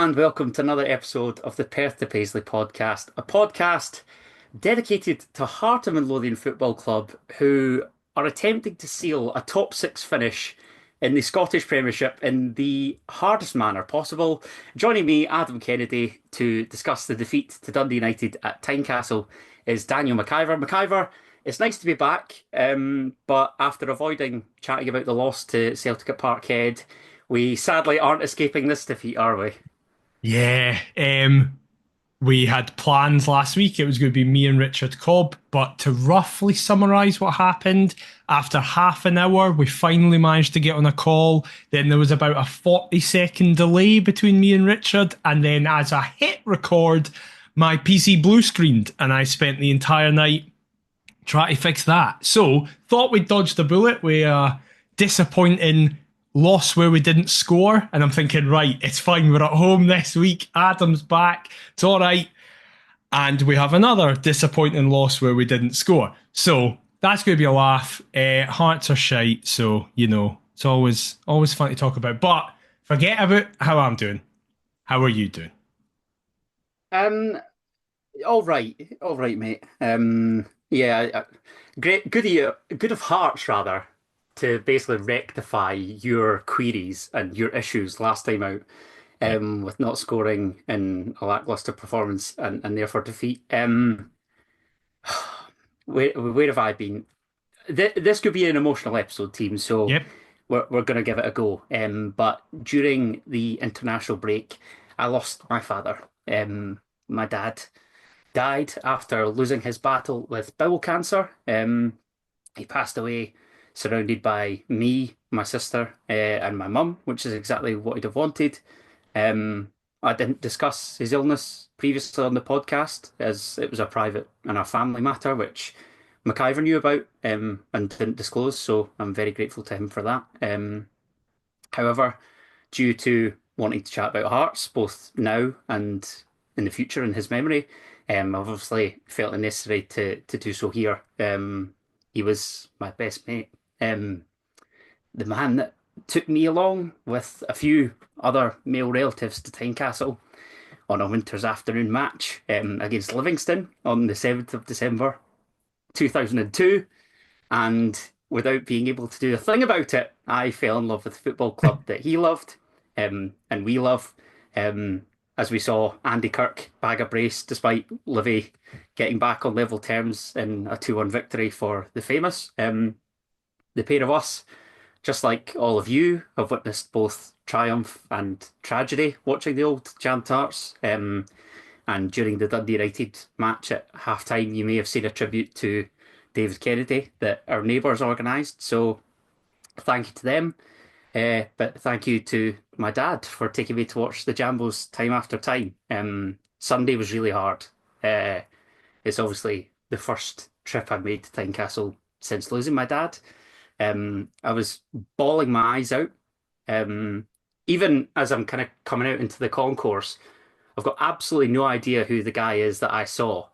and welcome to another episode of the Perth to Paisley Podcast, a podcast dedicated to Heart of Midlothian Football Club, who are attempting to seal a top six finish in the Scottish Premiership in the hardest manner possible. Joining me, Adam Kennedy, to discuss the defeat to Dundee United at Tynecastle is Daniel McIver. McIver, it's nice to be back, but after avoiding chatting about the loss to Celtic at Parkhead, we sadly aren't escaping this defeat, are we? Yeah, we had plans last week. It was going to be me and Richard Cobb, but to roughly summarise what happened, after half an hour, we finally managed to get on a call. Then there was about a 40-second delay between me and Richard, and then as I hit record, my PC blue screened, and I spent the entire night trying to fix that. So, thought we'd dodged the bullet with a disappointing loss where we didn't score, and I'm thinking, right, it's fine, we're at home this week, Adam's back, it's all right, and we have another disappointing loss where we didn't score. So that's going to be a laugh. Hearts are shite, so it's always fun to talk about. But forget about how I'm doing. How are you doing? Um, all right, mate. Great, good of Hearts rather, to basically rectify your queries and your issues last time out, Yeah. with not scoring in a lackluster performance and therefore defeat. Where have I been? This could be an emotional episode, team, so Yep. we're going to give it a go. But during the international break, I lost my father. My dad died after losing his battle with bowel cancer. He passed away surrounded by me, my sister, and my mum, which is exactly what he'd have wanted. I didn't discuss his illness previously on the podcast, as it was a private and a family matter, which McIver knew about, and didn't disclose, so I'm very grateful to him for that. However, due to wanting to chat about Hearts, both now and in the future in his memory, I've obviously felt it necessary to do so here. He was my best mate. The man that took me along with a few other male relatives to Tynecastle on a winter's afternoon match against Livingston on the 7th of December 2002. And without being able to do a thing about it, I fell in love with the football club that he loved, and we love. As we saw Andy Kirk bag a brace despite Livy getting back on level terms in a 2-1 victory for the famous. The pair of us, just like all of you, have witnessed both triumph and tragedy watching the old Jam Tarts. And during the Dundee United match at half-time, you may have seen a tribute to David Kennedy that our neighbours organised. So thank you to them. But thank you to my dad for taking me to watch the Jambos time after time. Sunday was really hard. It's obviously the first trip I've made to Tynecastle since losing my dad. I was bawling my eyes out. Even as I'm kind of coming out into the concourse, I've got absolutely no idea who the guy is that I saw,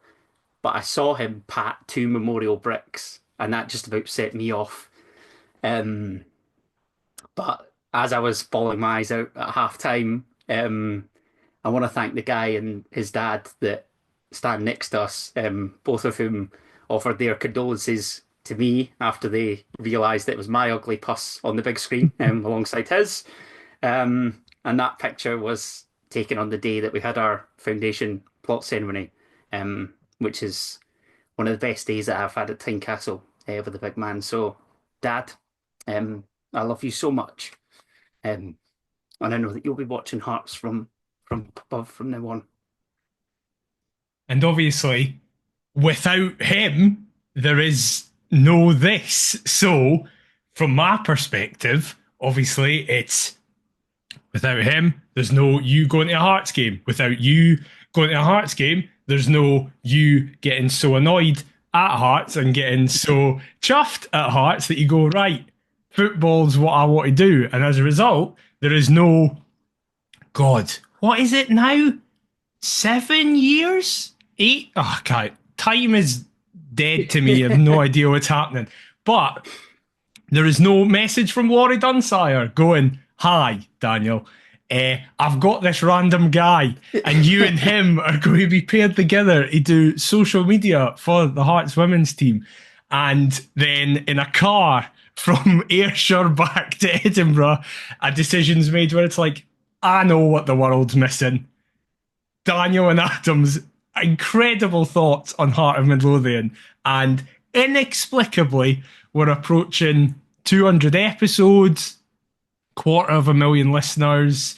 but I saw him pat two memorial bricks, and that just about set me off. Um, but as I was bawling my eyes out at half time, I want to thank the guy and his dad that stand next to us, both of whom offered their condolences to me after they realised that it was my ugly puss on the big screen alongside his. And that picture was taken on the day that we had our foundation plot ceremony, which is one of the best days that I've had at Tynecastle with the big man. So, Dad, I love you so much. And I know that you'll be watching Hearts from above from now on. And obviously, without him, there is no this. So, from my perspective, obviously, it's without him, there's no you going to a Hearts game. Without you going to a Hearts game, there's no you getting so annoyed at Hearts and getting so chuffed at Hearts that you go, right, football's what I want to do. And as a result, there is no, God, what is it now? 7 years? 8? Oh, God, time is dead to me. I have no idea what's happening. But there is no message from Laurie Dunsire going, hi, Daniel. I've got this random guy, and you and him are going to be paired together to do social media for the Hearts women's team. And then in a car from Ayrshire back to Edinburgh, a decision's made where it's like, I know what the world's missing. Daniel and Adam's incredible thoughts on Heart of Midlothian, and inexplicably, we're approaching 200 episodes, 250,000 listeners.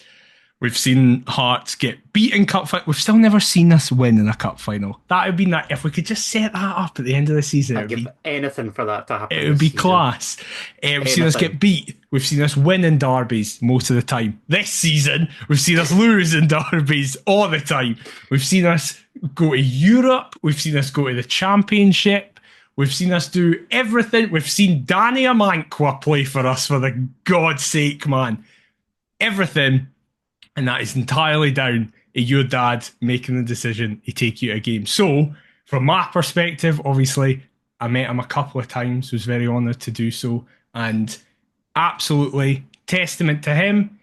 We've seen Hearts get beaten cup final. We've still never seen us win in a cup final. That would be nice. If we could just set that up at the end of the season, I'd give anything for that to happen. It would be class. We've seen us get beat. We've seen us win in derbies most of the time. This season, we've seen us lose in derbies all the time. We've seen us go to Europe. We've seen us go to the Championship. We've seen us do everything. We've seen Danny Amankwa play for us, for the God's sake, man. Everything. And that is entirely down to your dad making the decision to take you to a game. So, from my perspective, obviously, I met him a couple of times, was very honoured to do so. And absolutely testament to him.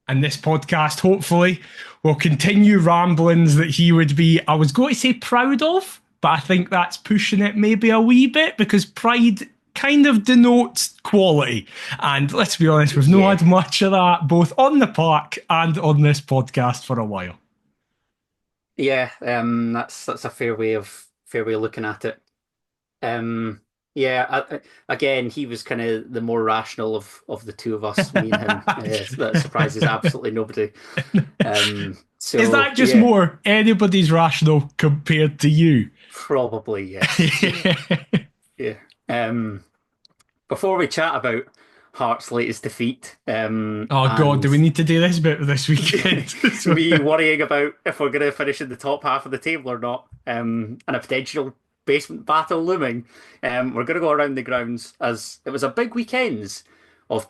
And this podcast, hopefully, will continue ramblings that he would be, I was going to say proud of, but I think that's pushing it maybe a wee bit, because pride kind of denotes quality. And let's be honest, we've not had much of that, both on the park and on this podcast for a while. Yeah, that's a fair way of looking at it. Again, he was kind of the more rational of the two of us, me and him. That surprises absolutely nobody. So, is that just more anybody's rational compared to you? Probably, yes. Yeah. Before we chat about Hearts' latest defeat, God, do we need to do this bit this weekend? Me worrying about if we're going to finish in the top half of the table or not, and a potential basement battle looming. We're going to go around the grounds, as it was a big weekend of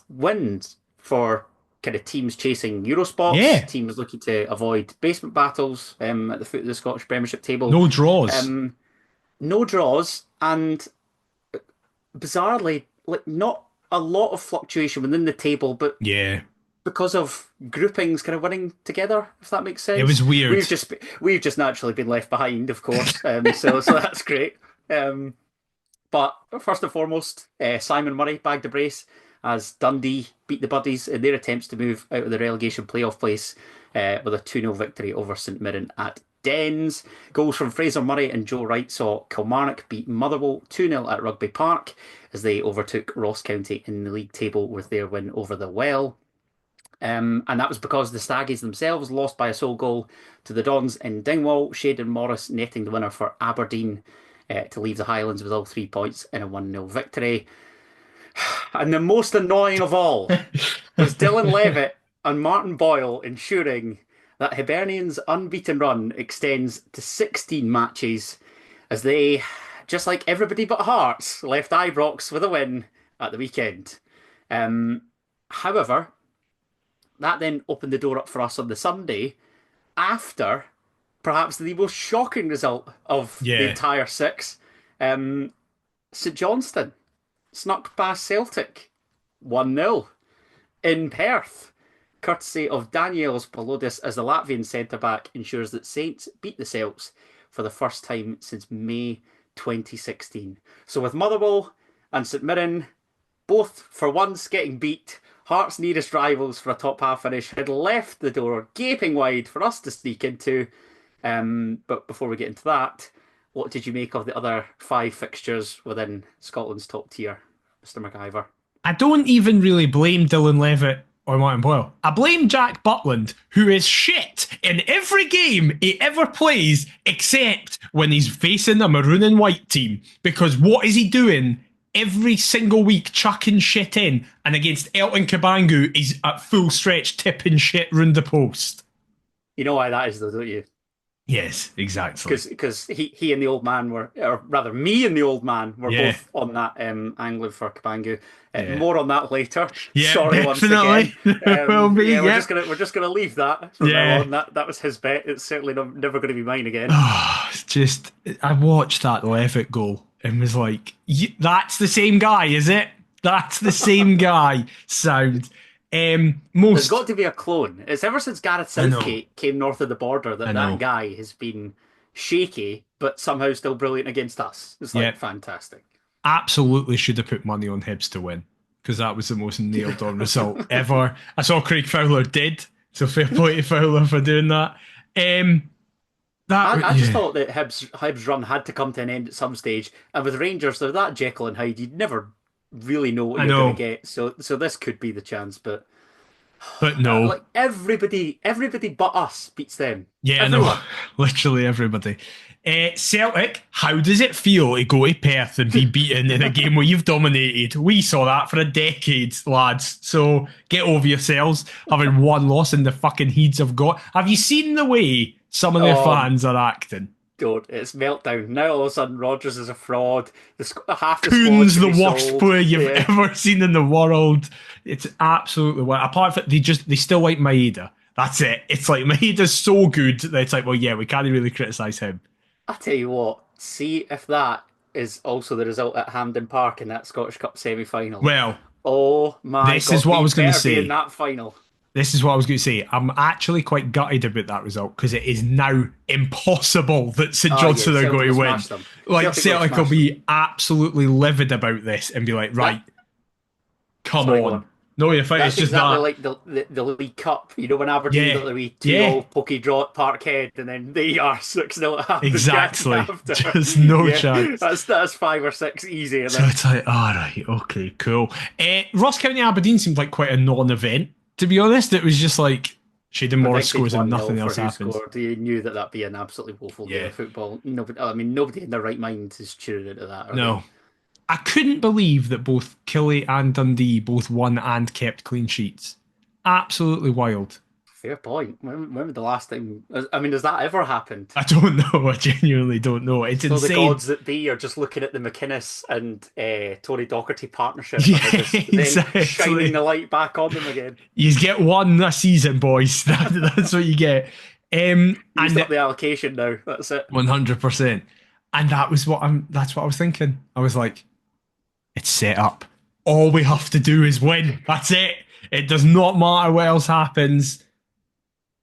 wins for kind of teams chasing Euro spots, teams looking to avoid basement battles at the foot of the Scottish Premiership table. No draws. No draws, and bizarrely, like, not a lot of fluctuation within the table, but because of groupings kind of winning together, if that makes sense. It was weird. We've just naturally been left behind, of course. So that's great. But first and foremost, Simon Murray bagged a brace as Dundee beat the Buddies in their attempts to move out of the relegation playoff place with a 2-0 victory over St Mirren at Dens. Goals from Fraser Murray and Joe Wright saw Kilmarnock beat Motherwell 2-0 at Rugby Park as they overtook Ross County in the league table with their win over the Well. And that was because the Staggies themselves lost by a sole goal to the Dons in Dingwall. Shayden Morris netting the winner for Aberdeen to leave the Highlands with all 3 points in a 1-0 victory. And the most annoying of all was Dylan Levitt and Martin Boyle ensuring that Hibernian's unbeaten run extends to 16 matches as they, just like everybody but Hearts, left Ibrox with a win at the weekend. However, that then opened the door up for us on the Sunday after perhaps the most shocking result of the entire six. St Johnstone snuck past Celtic 1-0 in Perth, courtesy of Daniels Palodis, as the Latvian centre-back ensures that Saints beat the Celts for the first time since May 2016. So with Motherwell and St Mirren both for once getting beat, Hearts' nearest rivals for a top half finish had left the door gaping wide for us to sneak into. But before we get into that, what did you make of the other 5 fixtures within Scotland's top tier, Mr. MacGyver? I don't even really blame Dylan Levitt or Martin Boyle. I blame Jack Butland, who is shit in every game he ever plays, except when he's facing a maroon and white team. Because what is he doing every single week, chucking shit in? And against Elton Kabangu, he's at full stretch tipping shit round the post. You know why that is, though, don't you? Yes, exactly. Because he and the old man were, or rather me and the old man were both on that angling for Kabangu. More on that later. Yeah, sorry, definitely. Once again. Will be. We're just gonna leave that from now on. That was his bet. It's certainly never going to be mine again. I watched that Levitt goal and was like, that's the same guy, is it? That's the same guy. Sound. There's Most. got to be a clone. It's ever since Gareth I know. Southgate came north of the border I that know. guy has been shaky, but somehow still brilliant against us. It's Yeah. like fantastic. Absolutely should have put money on Hibs to win because that was the most nailed on result ever. I saw Craig Fowler did, so fair play to Fowler for doing that. I just thought that Hibs run had to come to an end at some stage, and with Rangers, they're that Jekyll and Hyde. You'd never really know what I you're going to know, get. So this could be the chance, but but no. like everybody but us beats them. Yeah, no, Everyone. literally everybody. Celtic, how does it feel to go to Perth and be beaten in a game where you've dominated? We saw that for a decade, lads. So get over yourselves, having one loss in the fucking Heeds have got. Have you seen the way some of their Oh, fans are acting? God, it's meltdown. Now all of a sudden Rodgers is a fraud. Half the squad Coons, should the be worst sold. player you've Yeah. ever seen in the world. It's absolutely wild. Apart from they still like Maeda. That's it. It's like Maeda's so good that it's like, well, yeah, we can't really criticise him. I tell you what, see if that is also the result at Hampden Park in that Scottish Cup semi-final. Well, Oh my this is God, what I we was going to better be in say. that final. This is what I was going to say. I'm actually quite gutted about that result because it is now impossible that St Oh yeah, Johnstone are Celtic going will to win. smash them. Like Celtic will Celtic will smash them. be absolutely livid about this and be like, right, That, come sorry, go on. on. No, you're fine. It's That's just exactly that. like the League Cup. You know when Aberdeen Yeah, got the wee 2 yeah, all pokey draw at Parkhead and then they are 6-0 at half the game exactly. after. Just no Yeah, chance. that's 5 or 6 easy. And So then it's like, all right, okay, cool. Ross County Aberdeen seemed like quite a non-event, to be honest. It was just like Shaden Morris predicted scores and 1-0 nothing for else who happens. scored. You knew that that'd be an absolutely woeful game Yeah, of football. Nobody, I mean, nobody in their right mind is tuning into that, are they? no. I couldn't believe that both Killie and Dundee both won and kept clean sheets. Absolutely wild. Fair point. When was the last time? I mean, has that ever happened? I don't know. I genuinely don't know. It's So the insane. gods that be are just looking at the McInnes and Tony Docherty partnership and they're Yeah, just then shining exactly. the light back on them again. You get one a season, boys. That's what you get. Used up And the allocation now. That's it. 100%. And that was what that's what I was thinking. I was like, it's set up. All we have to do is win. That's it. It does not matter what else happens.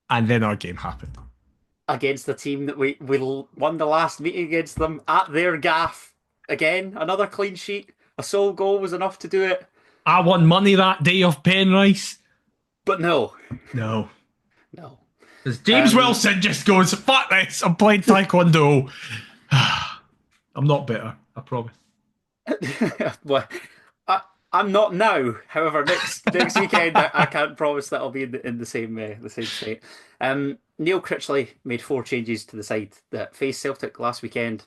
And then our game happened. Against the team that we won the last meeting against them at their gaff. Again, another clean sheet. A sole goal was enough to do it. I won money that day off Penrice. But no. No. No. As James Wilson just goes, fuck this, I'm playing Taekwondo. I'm not bitter, I promise. Well, I'm not now. However, next weekend I can't promise that I'll be in the same state. Neil Critchley made 4 changes to the side that faced Celtic last weekend.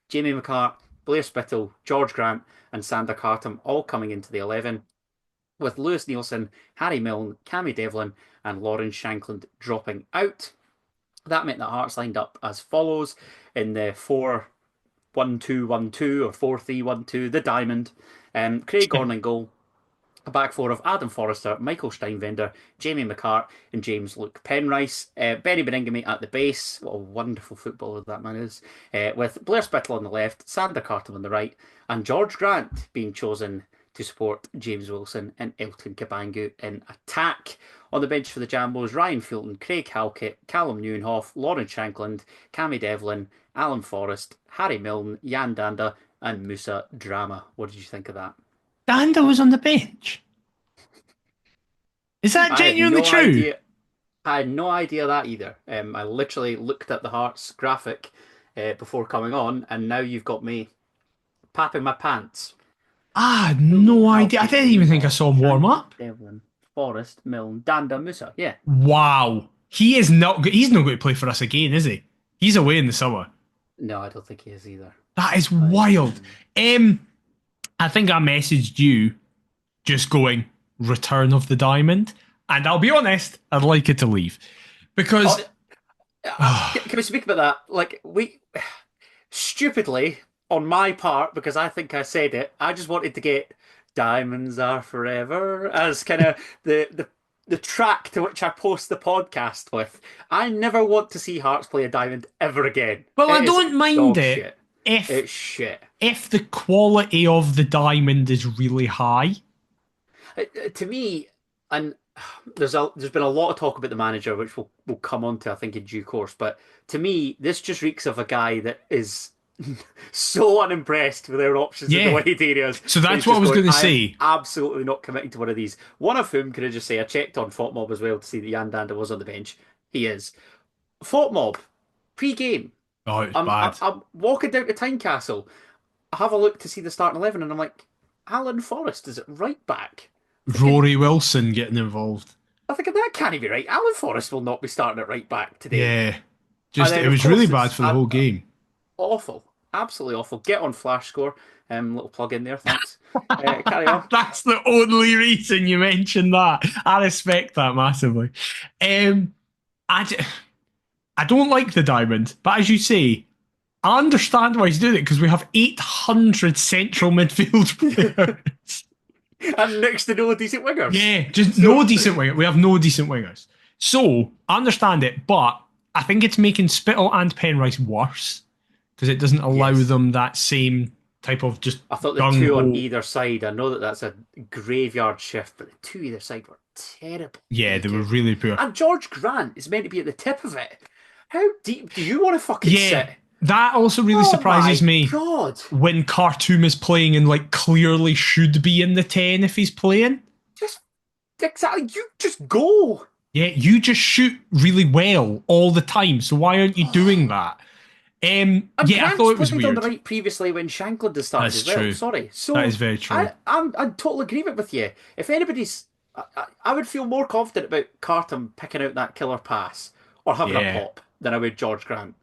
Jamie McCart, Blair Spittle, George Grant, and Sander Cartam all coming into the 11, with Lewis Nielsen, Harry Milne, Cammy Devlin, and Lauren Shankland dropping out. That meant that Hearts lined up as follows in the 4-1-2-1-2 or 4-3-1-2, the Diamond. Craig Gorn in goal. A back four of Adam Forrester, Michael Steinvender, Jamie McCart, and James Luke Penrice. Benny Beningame at the base. What a wonderful footballer that man is. With Blair Spittle on the left, Sander Carter on the right, and George Grant being chosen to support James Wilson and Elton Kabangu in attack. On the bench for the Jambos, Ryan Fulton, Craig Halkett, Callum Neuenhoff, Lauren Shankland, Cammy Devlin, Alan Forrest, Harry Milne, Jan Danda, and Musa Drama. What did you think of that? Danda was on the bench. Is that I had genuinely no true? idea. I had no idea that either. I literally looked at the Hearts graphic before coming on, and now you've got me papping my pants. I had no idea. I didn't even think I saw him warm up. Devlin, Forrest, Milne, Danda, Musa. Yeah. Wow. He's not going to play for us again, is he? He's away in the summer. No, I don't think he is either. That is wild. I think I messaged you just going, Return of the Diamond. And I'll be honest, I'd like it to leave. Because Can we speak about that? Like, we stupidly, on my part, because I think I said it, I just wanted to get Diamonds Are Forever as kind of the track to which I post the podcast with. I never want to see Hearts play a diamond ever again. well, I It is don't mind dog it shit. if It's shit. if the quality of the diamond is really high. To me, And there's been a lot of talk about the manager, which we'll come on to, I think, in due course. But to me, this just reeks of a guy that is so unimpressed with our options in the Yeah. wide areas. So That that's he's what I just was going, going to I am say. absolutely not committing to one of these. One of whom, can I just say, I checked on FotMob as well to see that Jan Danda was on the bench. He is. FotMob, pre-game. Oh, it was I'm bad. I'm walking down to Tynecastle. I have a look to see the starting 11, and I'm like, Alan Forrest is at right back. Thinking, Rory Wilson getting involved. I think that can't be right. Alan Forrest will not be starting at right back today. Yeah. And Just, then, it of was really course, bad it's for the whole game. awful, absolutely awful. Get on Flash Score. Little plug in there, thanks. Carry on. That's the only reason you mentioned that. I respect that massively. Um, I, d- I don't like the diamond, but as you say, I understand why he's doing it because we have 800 central midfield players. And next to no decent wingers. Yeah, just So no decent wingers. We have no decent wingers. So I understand it, but I think it's making Spittle and Penrice worse because it doesn't allow yes, them that same type of just I thought the gung two on ho. either side. I know that that's a graveyard shift, but the two either side were terrible. Yeah, they were Naked. really poor. And George Grant is meant to be at the tip of it. How deep do you want to fucking Yeah, sit? that also really Oh surprises my me God. when Khartoum is playing and like clearly should be in the 10 if he's playing. Just exactly. You just go. Yeah, you just shoot really well all the time. So why aren't you doing that? And Yeah, I Grant's thought it was played on the weird. right previously when Shankland has started That's as well. true. Sorry. That So is very true. I'm total agreement with you. If anybody's, I would feel more confident about Carton picking out that killer pass or having a Yeah. pop than I would George Grant.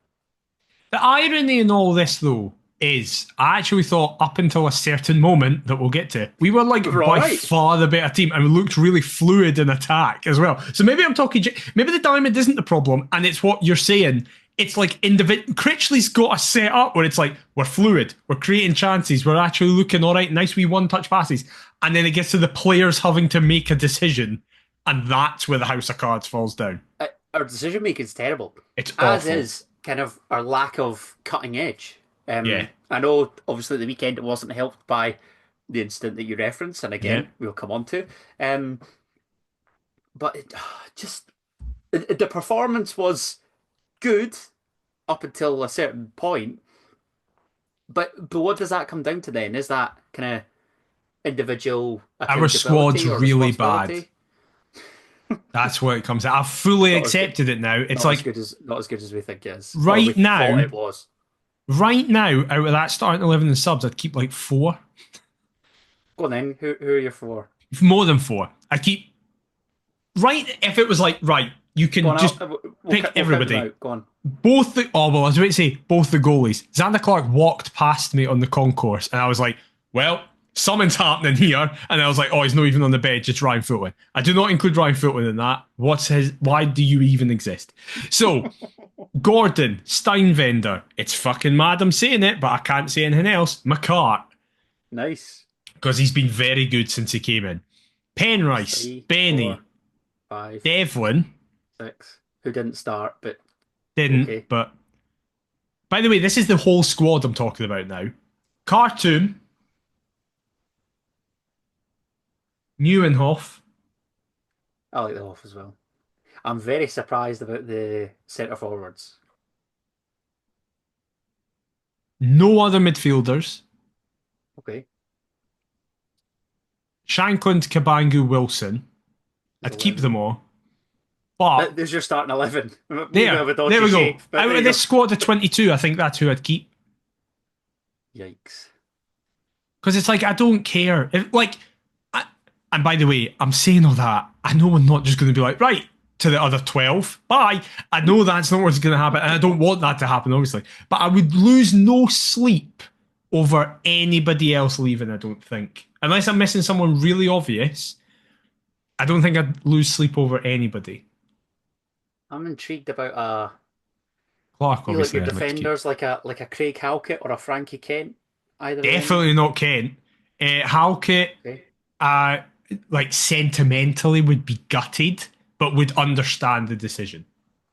The irony in all this, though, is I actually thought up until a certain moment that we'll get to, we were like by Right. far the better team and we looked really fluid in attack as well. So maybe I'm talking, maybe the diamond isn't the problem and it's what you're saying. It's like Critchley's got a set up where it's like, we're fluid, we're creating chances, we're actually looking all right, nice wee one touch passes. And then it gets to the players having to make a decision. And that's where the house of cards falls down. Our decision making is terrible. It's As awful. is kind of our lack of cutting edge. Yeah. I know, obviously, the weekend it wasn't helped by the incident that you reference, and again, Yeah. we'll come on to. But just the performance was good up until a certain point. But what does that come down to then? Is that kind of individual Our squad's accountability or really responsibility? bad. That's what it comes out. I've fully Not as good- accepted it now. It's Not as like good as not as good as we think it is. Or right we thought now, it was. right now, out of that starting 11 and subs, I'd keep like 4. Go on then. Who are you for? More than 4. I'd keep right if it was like right, you can Go on, just we'll pick count them everybody. out. Go on. Both the I was about to say both the goalies. Xander Clark walked past me on the concourse, and I was like, "Well, something's happening here." And I was like, "Oh, he's not even on the bench. It's Ryan Footwin." I do not include Ryan Footwin in that. What's his? Why do you even exist? So, Gordon Steinvender. It's fucking mad. I'm saying it, but I can't say anything else. McCart, Nice. because he's been very good since he came in. Penrice, 3, Benny, 4, 5, Devlin 6. Who didn't start, but didn't, okay. but. By the way, this is the whole squad I'm talking about now. Khartoum, Neuenhof, I like the off as well. I'm very surprised about the centre forwards. no other midfielders, Okay. Shankland, Kabangu, Wilson. I'd keep them all. But There's your starting 11. there There we go. Shape, but Out there of you this squad of 22, I think that's who I'd keep. go. Yikes. Because it's like, I don't care. And by the way, I'm saying all that. I know we're not just going to be like, right, to the other 12. Bye. I know that's not what's going to happen. And I don't want that to happen, obviously. But I would lose no sleep over anybody else leaving, I don't think. Unless I'm missing someone really obvious, I don't think I'd lose sleep over anybody. I'm intrigued about Clark, you like obviously. your I'd like to keep. defenders like a Craig Halkett or a Frankie Kent. Either of them? Definitely not Kent. Halkett, Okay. like sentimentally would be gutted, but would understand the decision.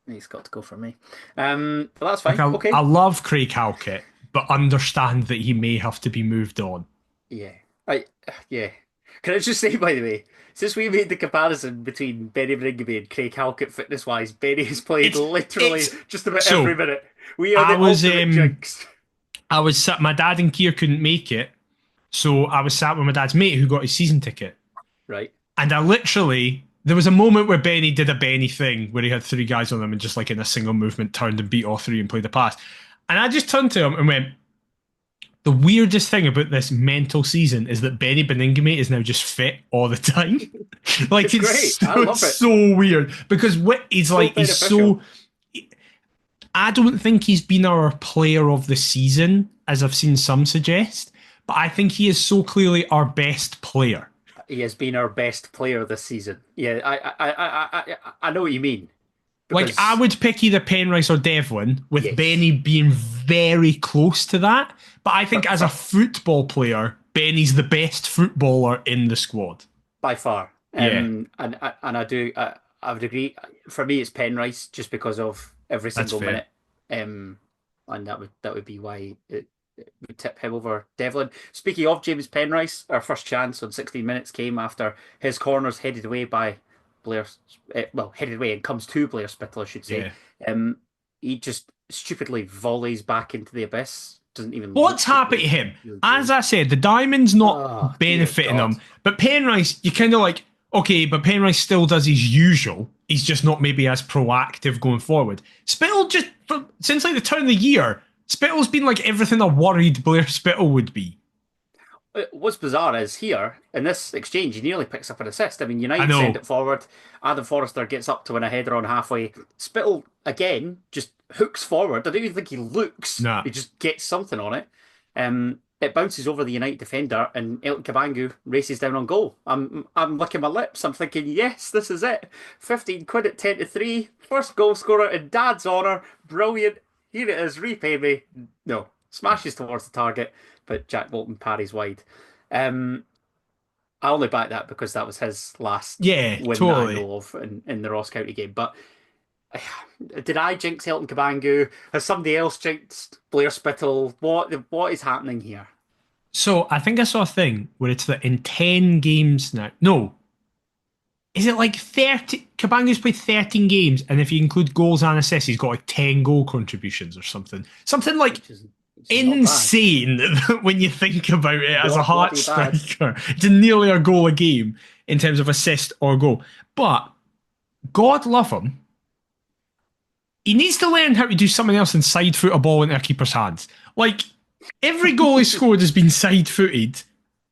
He's got to go for me. But that's fine. Like Okay. I love Craig Halkett, but understand that he may have to be moved on. Yeah. Yeah. Can I just say, by the way, since we made the comparison between Benny Bringamy and Craig Halkett fitness-wise, Benny has played literally It's just about every so minute. We are I the was ultimate jinx. I was sat. My dad and Kier couldn't make it, so I was sat with my dad's mate who got his season ticket, Right. and I literally there was a moment where Benny did a Benny thing where he had three guys on him and just like in a single movement turned and beat all three and played the pass, and I just turned to him and went, the weirdest thing about this mental season is that Benny Beningame is now just fit all the time. Like It's great. I it's love it. so weird because what he's So like he's beneficial. so. I don't think he's been our player of the season, as I've seen some suggest, but I think he is so clearly our best player. He has been our best player this season. Yeah, I know what you mean Like I because would pick either Penrice or Devlin, with yes, Benny being very close to that. But I think as a football player, Benny's the best footballer in the squad. by far. Yeah, And I would agree. For me, it's Penrice just because of every that's single fair. minute. And that would be why it would tip him over Devlin. Speaking of James Penrice, our first chance on 16 minutes came after his corners headed away by Blair. Well, headed away and comes to Blair Spittle, I should say. Yeah. Um, he just stupidly volleys back into the abyss. Doesn't even What's look like happened to him? he was As going. I said, the diamond's not Oh dear benefiting God! him. But Penrice, you kind of like, okay, but Penrice still does his usual. He's just not maybe as proactive going forward. Spittle just, since like the turn of the year, Spittle's been like everything I worried Blair Spittle would be. What's bizarre is here in this exchange, he nearly picks up an assist. I mean, I United send know. it forward. Adam Forrester gets up to win a header on halfway. Spittle again just hooks forward. I don't even think he looks. Nah. He just gets something on it. It bounces over the United defender, and Elton Kabangu races down on goal. I'm licking my lips. I'm thinking, yes, this is it. 15 quid at 10 to 3. First goal scorer in Dad's honour. Brilliant. Here it is. Repay me. No, smashes towards the target, but Jack Bolton parries wide. Um, I only back that because that was his last Yeah, win that I totally. know of in the Ross County game. But did I jinx Elton Kabangu? Has somebody else jinxed Blair Spittle? What is happening here? So I think I saw a thing where it's that in 10 games now. No, is it like 30? Kabanga's played 13 games, and if you include goals and assists, he's got like 10 goal contributions or something. Something like Which is not bad. insane when you think about it as a Not heart bloody bad. striker. It's nearly a goal a game in terms of assist or goal. But God love him. He needs to learn how to do something else than side foot a ball into a keeper's hands. Like every goal he scored has been side footed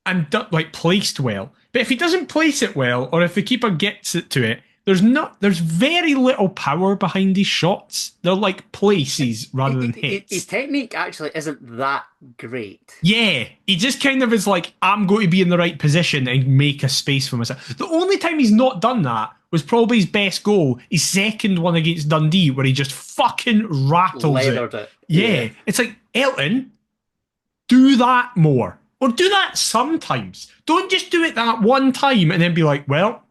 and like placed well. But if he doesn't place it well, or if the keeper gets it to it, there's very little power behind his shots. They're like places rather than His hits. technique actually isn't that great. Yeah, he just kind of is like, I'm going to be in the right position and make a space for myself. The only time he's not done that was probably his best goal, his second one against Dundee, where he just fucking rattles it. Leathered it. Yeah, it's like, Elton, do that more. Or do that sometimes. Don't just do it that one time and then be like, well,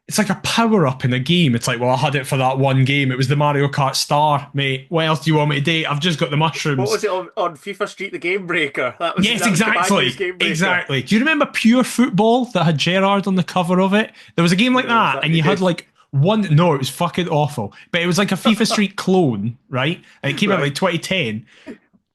it's like a power up in a game. It's like, well, I had it for that one game. It was the Mario Kart star, mate. What else do you want me to do? I've just got the What mushrooms. was it on FIFA Street, the Gamebreaker? Yes, That was exactly. Cabangu's Gamebreaker. Exactly. Do you remember Pure Football that had Gerard on the cover of it? There was a game like No, was that, that and any you had good? like one. No, it was fucking awful. But it was like a FIFA Street clone, right? And it came out Right. like 2010.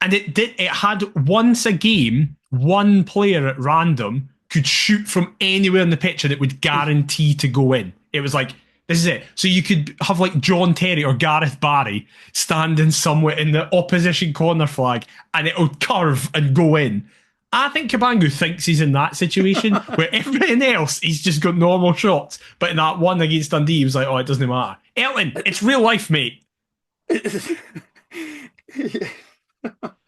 And it had once a game, one player at random could shoot from anywhere in the pitch and it would guarantee to go in. It was like, this is it. So you could have like John Terry or Gareth Barry standing somewhere in the opposition corner flag and it'll curve and go in. I think Kabangu thinks he's in that situation where everything else he's just got normal shots, but in that one against Dundee, he was like, oh, it doesn't matter. Elton, it's real life, mate.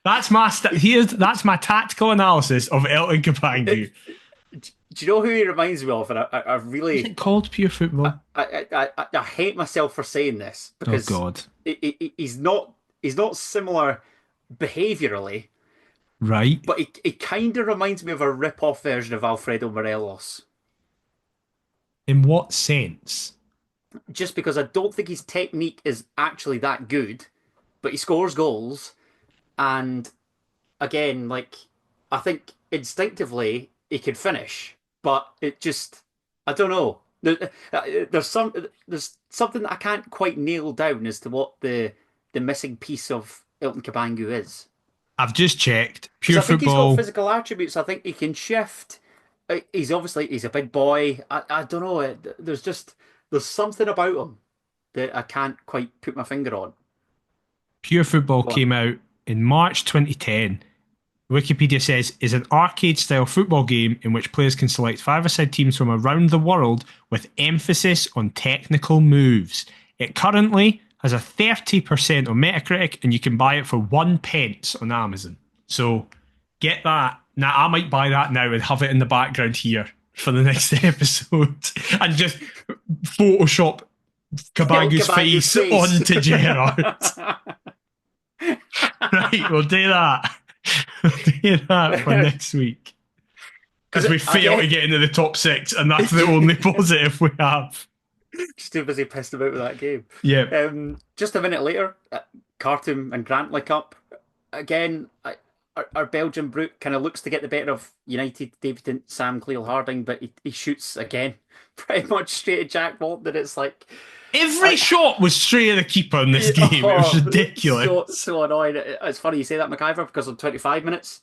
That's my tactical analysis of Elton Kabangu. Do you know who he reminds me of? And I Is really, it called pure football? I hate myself for saying this Oh because God! he's not similar behaviourally, Right? but he kind of reminds me of a rip-off version of Alfredo Morelos. In what sense? Just because I don't think his technique is actually that good, but he scores goals, and again, like I think instinctively he could finish, but it just I don't know. There's something that I can't quite nail down as to what the missing piece of Elton Kabangu is. I've just checked. Because Pure I think he's got football. physical attributes. I think he can shift. He's a big boy. I don't know. There's something about him that I can't quite put my finger on. Pure football Go on. came out in March 2010. Wikipedia says is an arcade-style football game in which players can select five-a-side teams from around the world with emphasis on technical moves. It currently has a 30% on Metacritic, and you can buy it for 1 pence on Amazon. So get that. Now I might buy that now and have it in the background here for the next episode, and just Photoshop Kabangu's Kabangu's face face. onto Gerrard. Right, we'll do that. We'll do that for next week. Because we fail to get into the top six, and that's the only positive we have. Just too busy pissed about with that game. Yeah. Just a minute later, Khartoum and Grantley Cup. Again, our Belgian brute kind of looks to get the better of United debutant Sam Cleal-Harding, but he shoots again pretty much straight at Jack Walton. And it's like every shot was straight at the keeper in this game. It was ridiculous. So annoying. It's funny you say that, McIver, because on 25 minutes,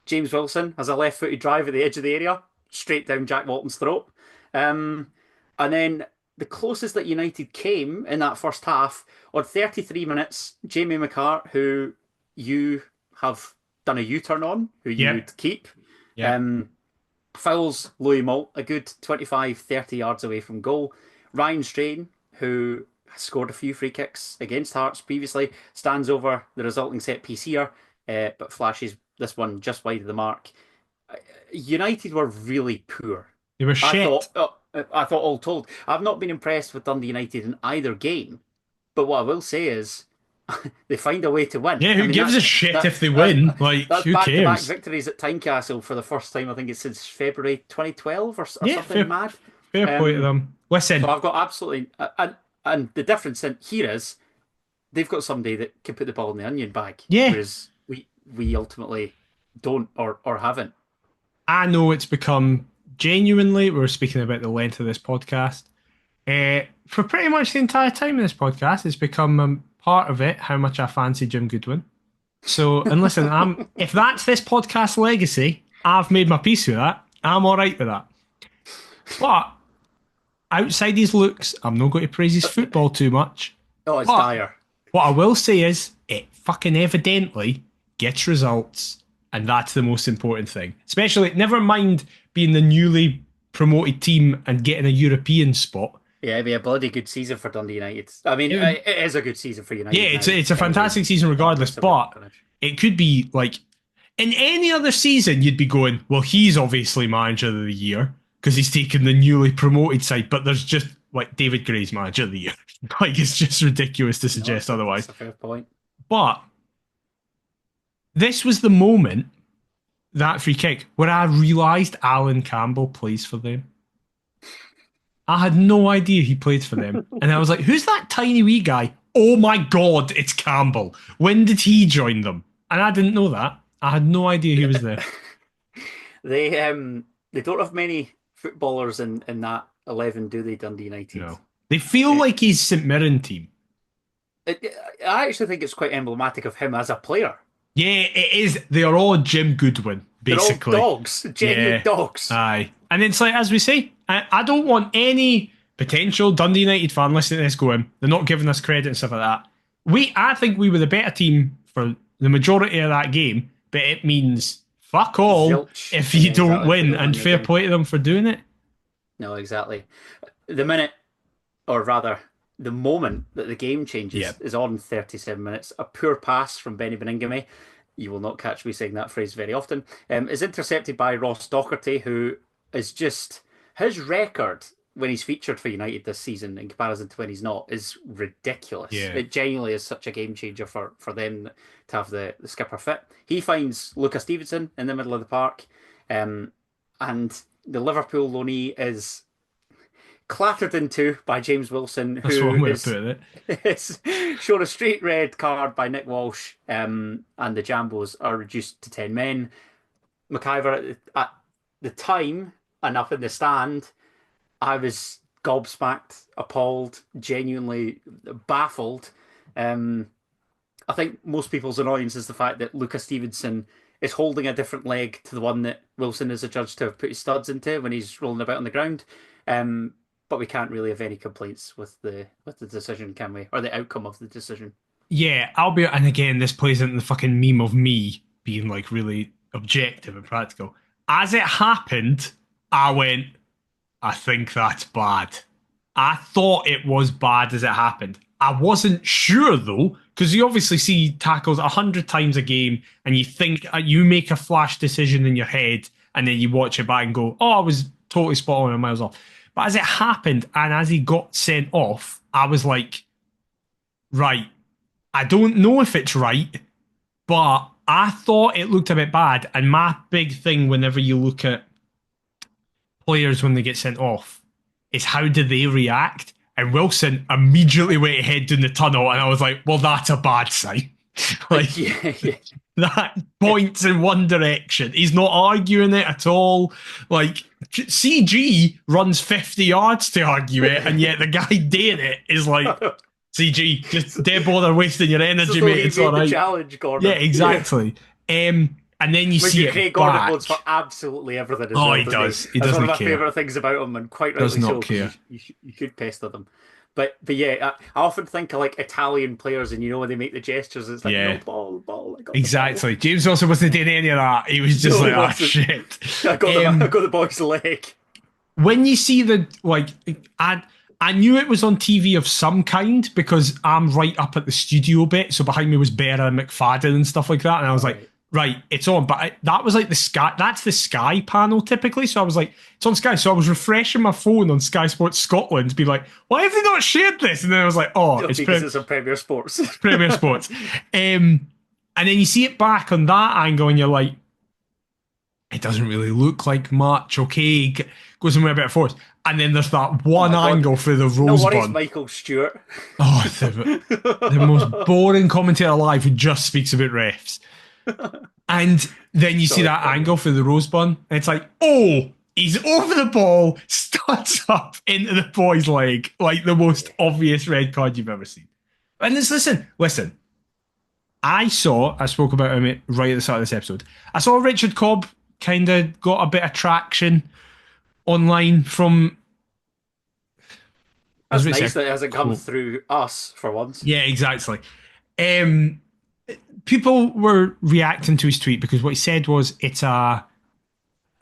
James Wilson has a left-footed drive at the edge of the area, straight down Jack Walton's throat. And then the closest that United came in that first half, on 33 minutes, Jamie McCart, who you have done a U-turn on, who you would keep, fouls Louis Moult a good 25, 30 yards away from goal. Ryan Strain, who has scored a few free kicks against Hearts previously, stands over the resulting set piece here, but flashes this one just wide of the mark. United were really poor. They were shit. I thought all told. I've not been impressed with Dundee United in either game, but what I will say is they find a way to win. Yeah, who gives a shit if they win? Like, that's who back-to-back cares? victories at Tynecastle for the first time, I think it's since February 2012 or something mad. Fair point to them. Listen. So I've got absolutely... And the difference in here is they've got somebody that can put the ball in the onion bag. Yeah. Whereas we ultimately don't or haven't. I know it's become... Genuinely, we're speaking about the length of this podcast. For pretty much the entire time of this podcast, it's become part of it how much I fancy Jim Goodwin. So, and listen, if that's this podcast legacy, I've made my peace with that. I'm all right with that. But outside his looks, I'm not going to praise his football too much. Oh, it's dire. What I will say is, it fucking evidently gets results, and that's the most important thing. Especially, never mind being the newly promoted team and getting a European spot. Yeah, it'd be a bloody good season for Dundee United. I mean, it is a good season for United. Yeah, it's a fantastic season regardless, but it could be like in any other season you'd be going, well, he's obviously manager of the year because he's taken the newly promoted side, but there's just like David Gray's manager of the year. Like, it's just ridiculous to suggest otherwise. That's a fair point. But this was the moment, that free kick, where I realised Alan Campbell plays for them. I had no idea he played for them. And I was like, who's that tiny wee guy? Oh my God, it's Campbell. When did he join them? And I didn't know that. I had no idea he was there. They don't have many footballers in that 11, do they, Dundee United? No. They feel like he's St Mirren team. I actually think it's quite emblematic of him as a player. Yeah, it is. They are all Jim Goodwin, basically. They're all dogs, genuine dogs. Aye. And it's like, as we say, I don't want any potential Dundee United fan listening to this going, they're not giving us credit and stuff like that. I think we were the better team for the majority of that game, but it means fuck all Zilch. if you don't win, and fair play to them for doing it. No, exactly. The minute, or rather, the moment that the game changes is on 37 minutes. A poor pass from Benny Beningame, you will not catch me saying that phrase very often, is intercepted by Ross Docherty, who is just... His record when he's featured for United this season in comparison to when he's not is ridiculous. Yeah. It genuinely is such a game changer for them to have the skipper fit. He finds Lucas Stevenson in the middle of the park, and the Liverpool loanee is clattered into by James Wilson, who is shown a straight red card by Nick Walsh, and the Jambos are reduced to 10 men. McIver, at the time, and up in the stand, I was gobsmacked, appalled, genuinely baffled. Um, I think most people's annoyance is the fact that Lucas Stevenson is holding a different leg to the one that Wilson is adjudged to have put his studs into when he's rolling about on the ground. Um, but we can't really have any complaints with the decision, can we? Or the outcome of the decision. Yeah, I'll be, and again, this plays into the fucking meme of me being like really objective and practical. As it happened, I went, I think that's bad. I thought it was bad as it happened. I wasn't sure though, because you obviously see tackles 100 times a game, and you think you make a flash decision in your head, and then you watch it back and go, "Oh, I was totally spot on and miles off." But as it happened, and as he got sent off, I was like, "Right, I don't know if it's right, but I thought it looked a bit bad." And my big thing, whenever you look at players when they get sent off, is how do they react? And Wilson immediately went ahead down the tunnel, and I was like, well, that's a bad sign. Like, Yeah. that points in one direction. He's not arguing it at all. Like, CG runs 50 yards to argue it, and yet the guy doing it is like, CG, just dead bother wasting your energy, mate. It's all right. Challenge, Gordon. Yeah, exactly. And then you see it Craig Gordon back. votes for absolutely everything. Oh, he does. He doesn't care. That's one of my favourite things about him, and quite rightly Does not so. care. You should pester them. But yeah, I often think of like Italian players, and when they make the gestures, it's like, Yeah. no, ball. Exactly. James also wasn't doing any of that. He was just shit. I got the boy's leg. When you see I knew it was on TV of some kind because I'm right up at the studio bit. So behind me was Berra and McFadden and stuff like that. And I was like, right, it's on. But that was like the Sky, that's the Sky panel typically. So I was like, it's on Sky. So I was refreshing my phone on Sky Sports Scotland to be like, why have they not shared this? And then I was like, it's on Premier Sports. Premier Sports. And then you see it back on that angle and you're like, it doesn't really look like much. Okay, goes in with a bit of force. And then there's that one angle for the rose no bun. Michael Stewart. Oh, the most boring commentator alive who just speaks about refs. And then you see that angle for the rose bun, and it's like, oh, he's over the ball, studs up into the boy's leg, like the most obvious red card you've ever seen. And listen. I spoke about him right at the start of this episode. I saw Richard Cobb kind of got a bit of traction online from. That's nice that it hasn't come through us for once. Yeah, exactly. People were reacting to his tweet because what he said was I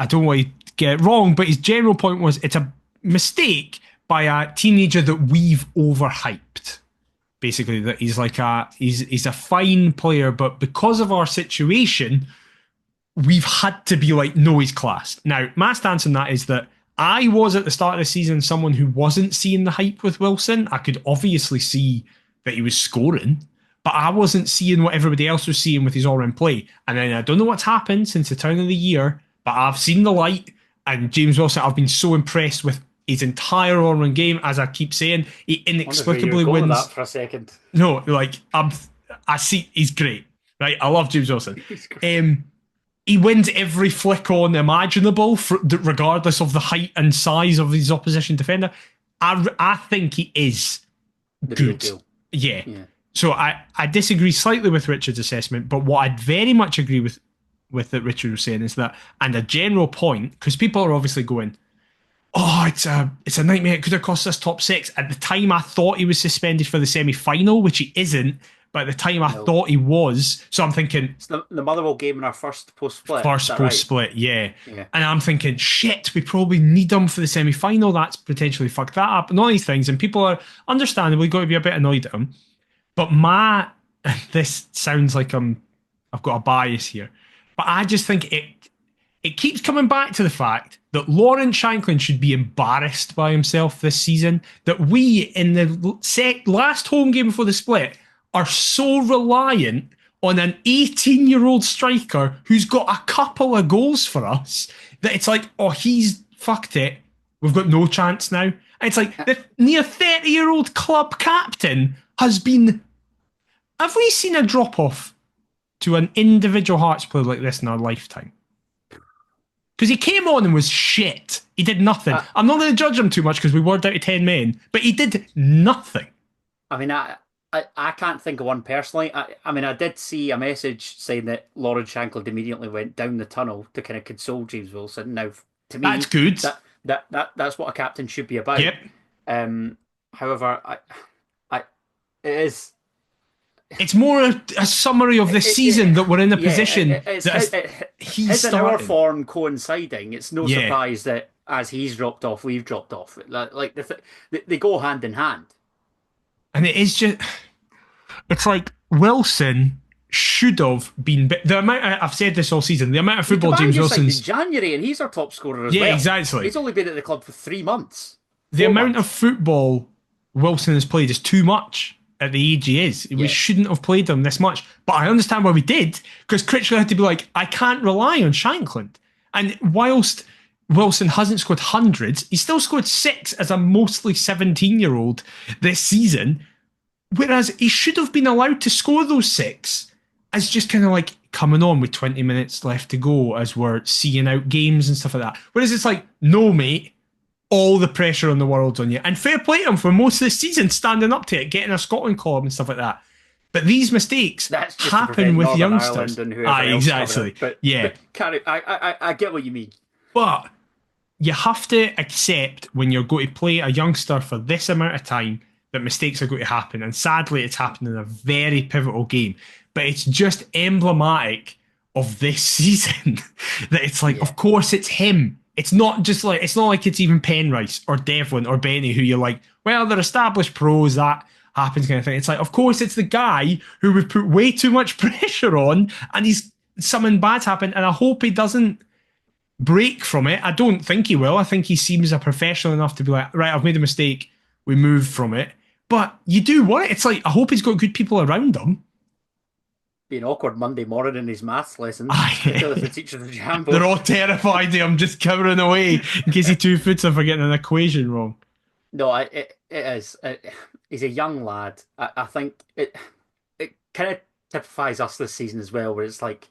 don't want to get it wrong, but his general point was it's a mistake by a teenager that we've overhyped. Basically, that he's like he's a fine player, but because of our situation, we've had to be like, no, he's class. Now, my stance on that is that I was at the start of the season someone who wasn't seeing the hype with Wilson. I could obviously see that he was scoring, but I wasn't seeing what everybody else was seeing with his all-round play. And then I don't know what's happened since the turn of the year, but I've seen the light. And James Wilson, I've been so impressed with his entire all-round game. As I keep saying, he inexplicably wins. That for a second. No, like I see, he's great, right? I love James Wilson. He wins every flick on imaginable, regardless of the height and size of his opposition defender. I think he is good. Yeah. So I disagree slightly with Richard's assessment, but what I'd very much agree with that Richard was saying is that, and a general point, because people are obviously going, oh, it's a nightmare. It could have cost us top six. At the time, I thought he was suspended for the semi-final, which he isn't. But at the time, I thought he was. So I'm thinking... It's the Motherwell game in our first post-split. First post-split, yeah. And I'm thinking, shit, we probably need him for the semi-final. That's potentially fucked that up. And all these things. And people are understandably going to be a bit annoyed at him. But this sounds like I've got a bias here. But I just think it keeps coming back to the fact that Lawrence Shanklin should be embarrassed by himself this season. That we, in the last home game before the split, are so reliant on an 18-year-old striker who's got a couple of goals for us that it's like, oh, he's fucked it. We've got no chance now. And it's like the near 30-year-old club captain has been... Have we seen a drop-off to an individual Hearts player like this in our lifetime? Because he came on and was shit. He did nothing. I, I'm not going to judge him too much because we were down to 10 men, but he did nothing. I mean, I can't think of one personally. I mean, I did see a message saying that Lauren Shankland immediately went down the tunnel to kind of console James Wilson. Now, to That's me, good. that's what a captain should be about. Yep. However, I it is. It's more a summary of the season that we're in a Yeah, position it's that he's his and our starting. form coinciding. It's no Yeah. surprise that as he's dropped off, we've dropped off. Like they go hand in hand. And it is just, it's like Wilson should have been. The amount I've said this all season. The amount of football James Wilson's in January, and he's our top scorer as yeah, well. exactly. He's only been at the club for 3 months. The amount of football Wilson has played is too much at the age he is. We shouldn't have played him this much. But I understand why we did, because Critchley had to be like, I can't rely on Shankland. And whilst Wilson hasn't scored hundreds, he still scored 6 as a mostly 17-year-old this season, whereas he should have been allowed to score those 6 as just kind of like coming on with 20 minutes left to go as we're seeing out games and stuff like that. Whereas it's like, no, mate, all the pressure in the world's on you. And fair play to him for most of the season, standing up to it, getting a Scotland column and stuff like that. But these mistakes happen with Northern youngsters. Exactly. But I get what you mean. But you have to accept when you're going to play a youngster for this amount of time that mistakes are going to happen. And sadly, it's happened in a very pivotal game. But it's just emblematic of this season that it's like, of course, it's him. It's not like it's even Penrice or Devlin or Benny who you're like, well, they're established pros, that happens kind of thing. It's like, of course, it's the guy who we've put way too much pressure on and he's something bad's happened. And I hope he doesn't break from it. I don't think he will. I think he seems a professional enough to be like, right, I've made a mistake. We move from it. But you do want it. It's like, I hope he's got good people around him. Be an awkward Monday morning in his maths lessons. The teacher the jambo. They're all terrified of him just cowering away in case he 2 foots for getting an equation wrong. No, it is. He's a young lad. I think it kind of typifies us this season as well, where it's like,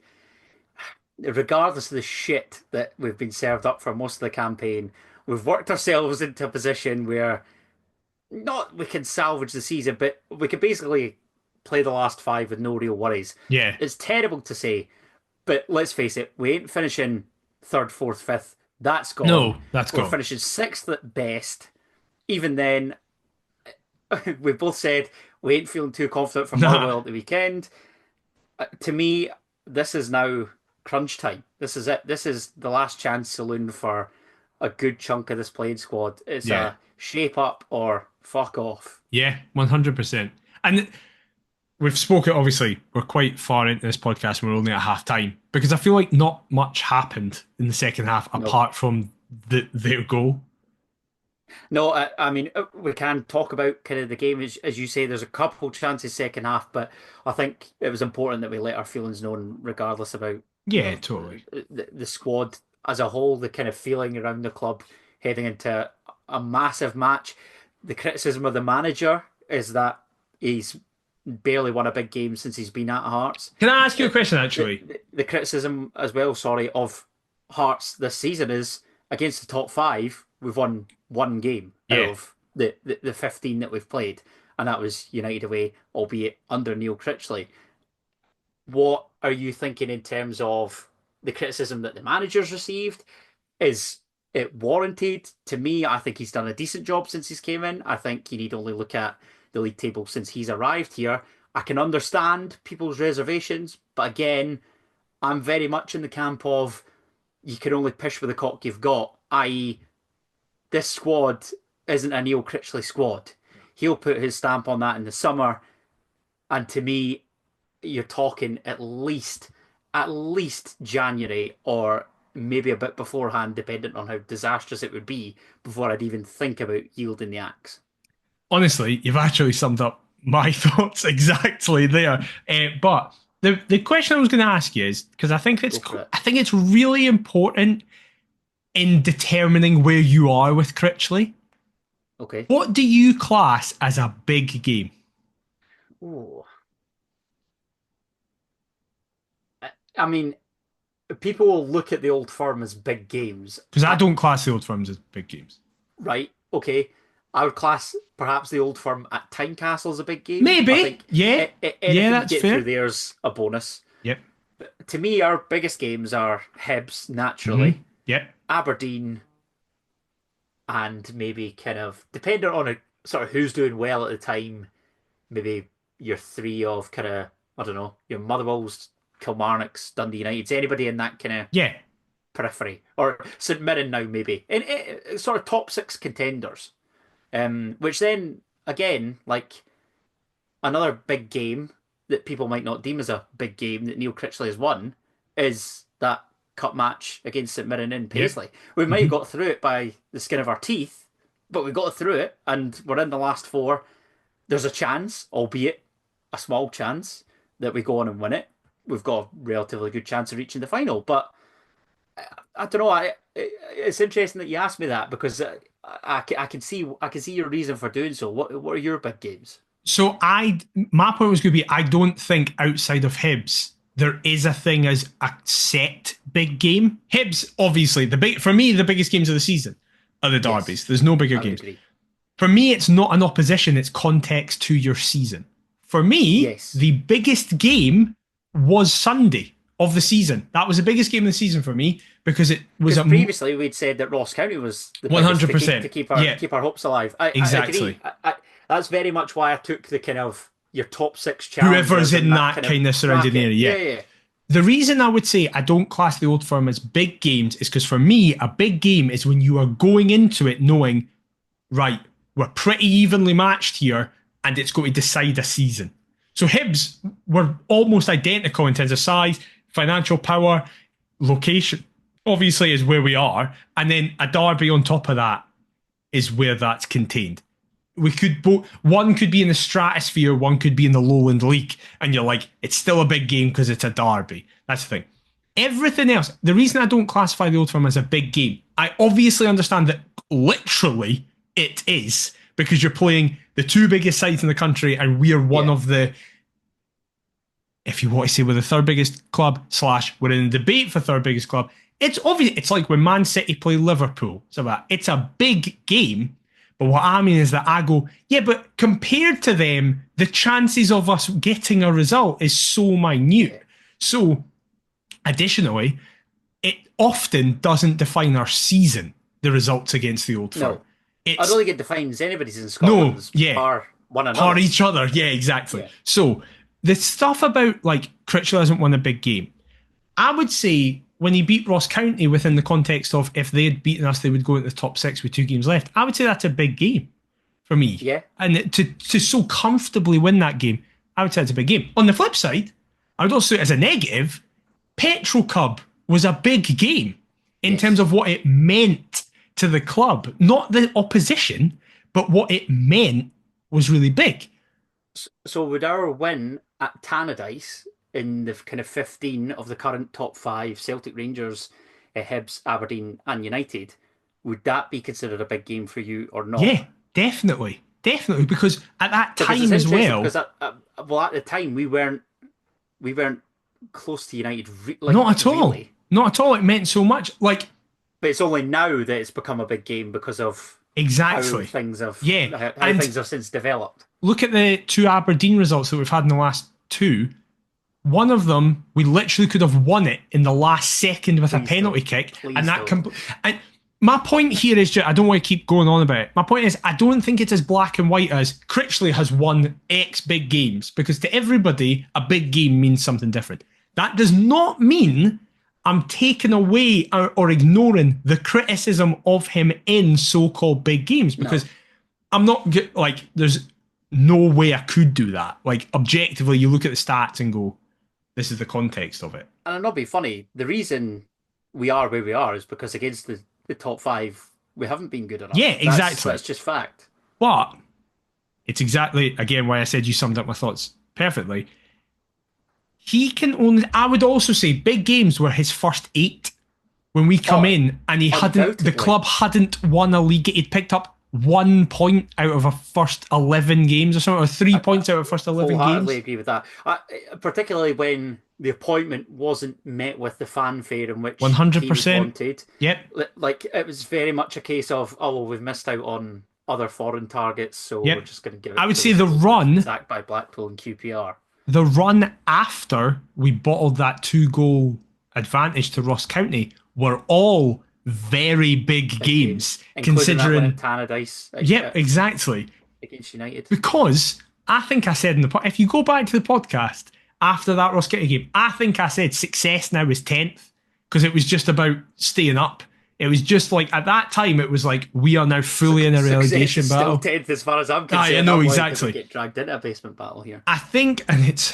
regardless of the shit that we've been served up for most of the campaign, we've worked ourselves into a position where not we can salvage the season, but we can basically play the last 5 with no real worries. Yeah. It's terrible to say, but let's face it, we ain't finishing 3rd, 4th, 5th. That's gone. No, that's gone. We're finishing 6th at best. Even then, we both said we ain't feeling too confident for Motherwell at the weekend. To me, this is now crunch time. This is it. This is the last chance saloon for a good chunk of this playing squad. It's a shape up or fuck off. Yeah, 100%. And we've spoken, obviously, we're quite far into this podcast and we're only at half time because I feel like not much happened in the second half apart from their goal. No, I mean, we can talk about kind of the game. As you say, there's a couple chances second half, but I think it was important that we let our feelings known regardless about totally the squad as a whole, the kind of feeling around the club heading into a massive match. The criticism of the manager is that he's barely won a big game since he's been at Hearts. Can I ask you a question, actually? The criticism as well, of Hearts this season is against the top 5, we've won 1 game out of the 15 that we've played, and that was United away, albeit under Neil Critchley. What are you thinking in terms of the criticism that the manager's received? Is it warranted? To me, I think he's done a decent job since he's came in. I think you need only look at the league table since he's arrived here. I can understand people's reservations, but again, I'm very much in the camp of you can only push with the cock you've got, i.e. this squad isn't a Neil Critchley squad. He'll put his stamp on that in the summer, and to me, you're talking at least January or maybe a bit beforehand, depending on how disastrous it would be, before I'd even think about yielding the axe. Honestly, you've actually summed up my thoughts exactly there. But the question I was going to ask you is, because I think it's really important in determining where you are with Critchley. Okay. What do you class as a big game? Ooh. I mean, people will look at the Old Firm as big games. Because I don't class the Old Firms as big games. Right, okay. I would class perhaps the Old Firm at Tynecastle as a big game. I Maybe. think Yeah. Yeah, anything you that's get fair. through there's a bonus. Yep. To me, our biggest games are Hibs, Mm-hmm. naturally, Yep. Aberdeen, and maybe kind of, depending on sort of who's doing well at the time, maybe your three of kind of, I don't know, your Motherwells, Kilmarnocks, Dundee Uniteds, anybody in that kind of Yeah. periphery. Or St Mirren now, maybe. In sort of top six contenders. Which then, again, like another big game that people might not deem as a big game that Neil Critchley has won is that cup match against St Mirren in Yep. Paisley. We might Mm-hmm. have got through it by the skin of our teeth, but we got through it and we're in the last four. There's a chance, albeit a small chance, that we go on and win it. We've got a relatively good chance of reaching the final, but I don't know. It's interesting that you asked me that because I can see your reason for doing so. What are your big games? So my point was going to be, I don't think outside of Hibs there is a thing as a set big game. Hibs, obviously, for me, the biggest games of the season are the derbies. Yes, There's no bigger I would games. agree. For me, it's not an opposition, it's context to your season. For me, Yes. the biggest game was Sunday of the season. That was the biggest game of the season for me because it was Because previously we'd said that Ross County was the biggest 100%. to keep our Yeah. keep our hopes alive. I Exactly. agree. That's very much why I took the kind of your top six challengers Whoever's in that kind kind of surrounding bracket. area. Yeah. The reason I would say I don't class the Old Firm as big games is because for me, a big game is when you are going into it knowing, right, we're pretty evenly matched here and it's going to decide a season. So Hibs were almost identical in terms of size, financial power, location, obviously is where we are. And then a derby on top of that is where that's contained. We could one could be in the stratosphere, one could be in the lowland league, and you're like, it's still a big game because it's a derby. That's the thing. Everything else, the reason I don't classify the Old Firm as a big game, I obviously understand that literally it is because you're playing the two biggest sides in the country, and we're one of the, if you want to say we're the third biggest club / we're in the debate for third biggest club. It's obvious. It's like when Man City play Liverpool. It's a big game. But what I mean is that I go, yeah, but compared to them, the chances of us getting a result is so minute. So, additionally, it often doesn't define our season, the results against the Old Firm. No, I don't think it defines anybody's in Scotland. Par one another. Par each other. Yeah, exactly. Yeah. So, the stuff about, like, Critchley hasn't won a big game, I would say when he beat Ross County within the context of if they had beaten us, they would go into the top six with 2 games left. I would say that's a big game for me. Yeah. And to so comfortably win that game, I would say it's a big game. On the flip side, I would also say as a negative, Petrol Cup was a big game in terms of what it meant to the club. Not the opposition, but what it meant was really big. So would our win at Tannadice in the kind of 15 of the current top 5, Celtic, Rangers, Hibs, Aberdeen and United, would that be considered a big game for you or not? Yeah, definitely. Definitely, because at that time as well... Because at the time, we weren't close to United. Not at all. Really. Not at all. It meant so much. Like, but it's only now that it's become a big game because of how things have things have since developed. Look at the 2 Aberdeen results that we've had in the last 2. One of them, we literally could have won it in the last second with a penalty kick. And that and my point here is just, I don't want to keep going on about it. My point is, I don't think it's as black and white as Critchley has won X big games, because to everybody, a big game means something different. That does not mean I'm taking away or ignoring the criticism of him in so-called big games, because I'm not, like, there's no way I could do that. Like, objectively, you look at the stats and go, this is the context of it. And I'll not be funny, the reason we are where we are is because against the top 5, we haven't been good enough. Yeah, exactly. That's just fact. But it's exactly, again, why I said you summed up my thoughts perfectly. He can only, I would also say, big games were his first 8 when we come in, and the club hadn't won a league. He'd picked up 1 point out of a first 11 games or something, or 3 points out of first 11 games. I wholeheartedly agree with that. Particularly when the appointment wasn't met with the fanfare in which he was 100%. wanted. Yep. Like it was very much a case of, oh well, we've missed out on other foreign targets, so we're Yep. just going to give I it would to say the the people who were run, sacked by Blackpool and QPR. the run after we bottled that 2-goal advantage to Ross County were all very big Big games, including that win considering. at Tannadice Yep, exactly. against United. Because I think I said in the if you go back to the podcast after that Ross County game, I think I said success now is 10th because it was just about staying up. It was just like at that time, it was like we are now fully in a relegation Success is battle. still 10th as far as I'm I concerned. know I'm exactly. Get dragged into a basement battle here. I think, and it's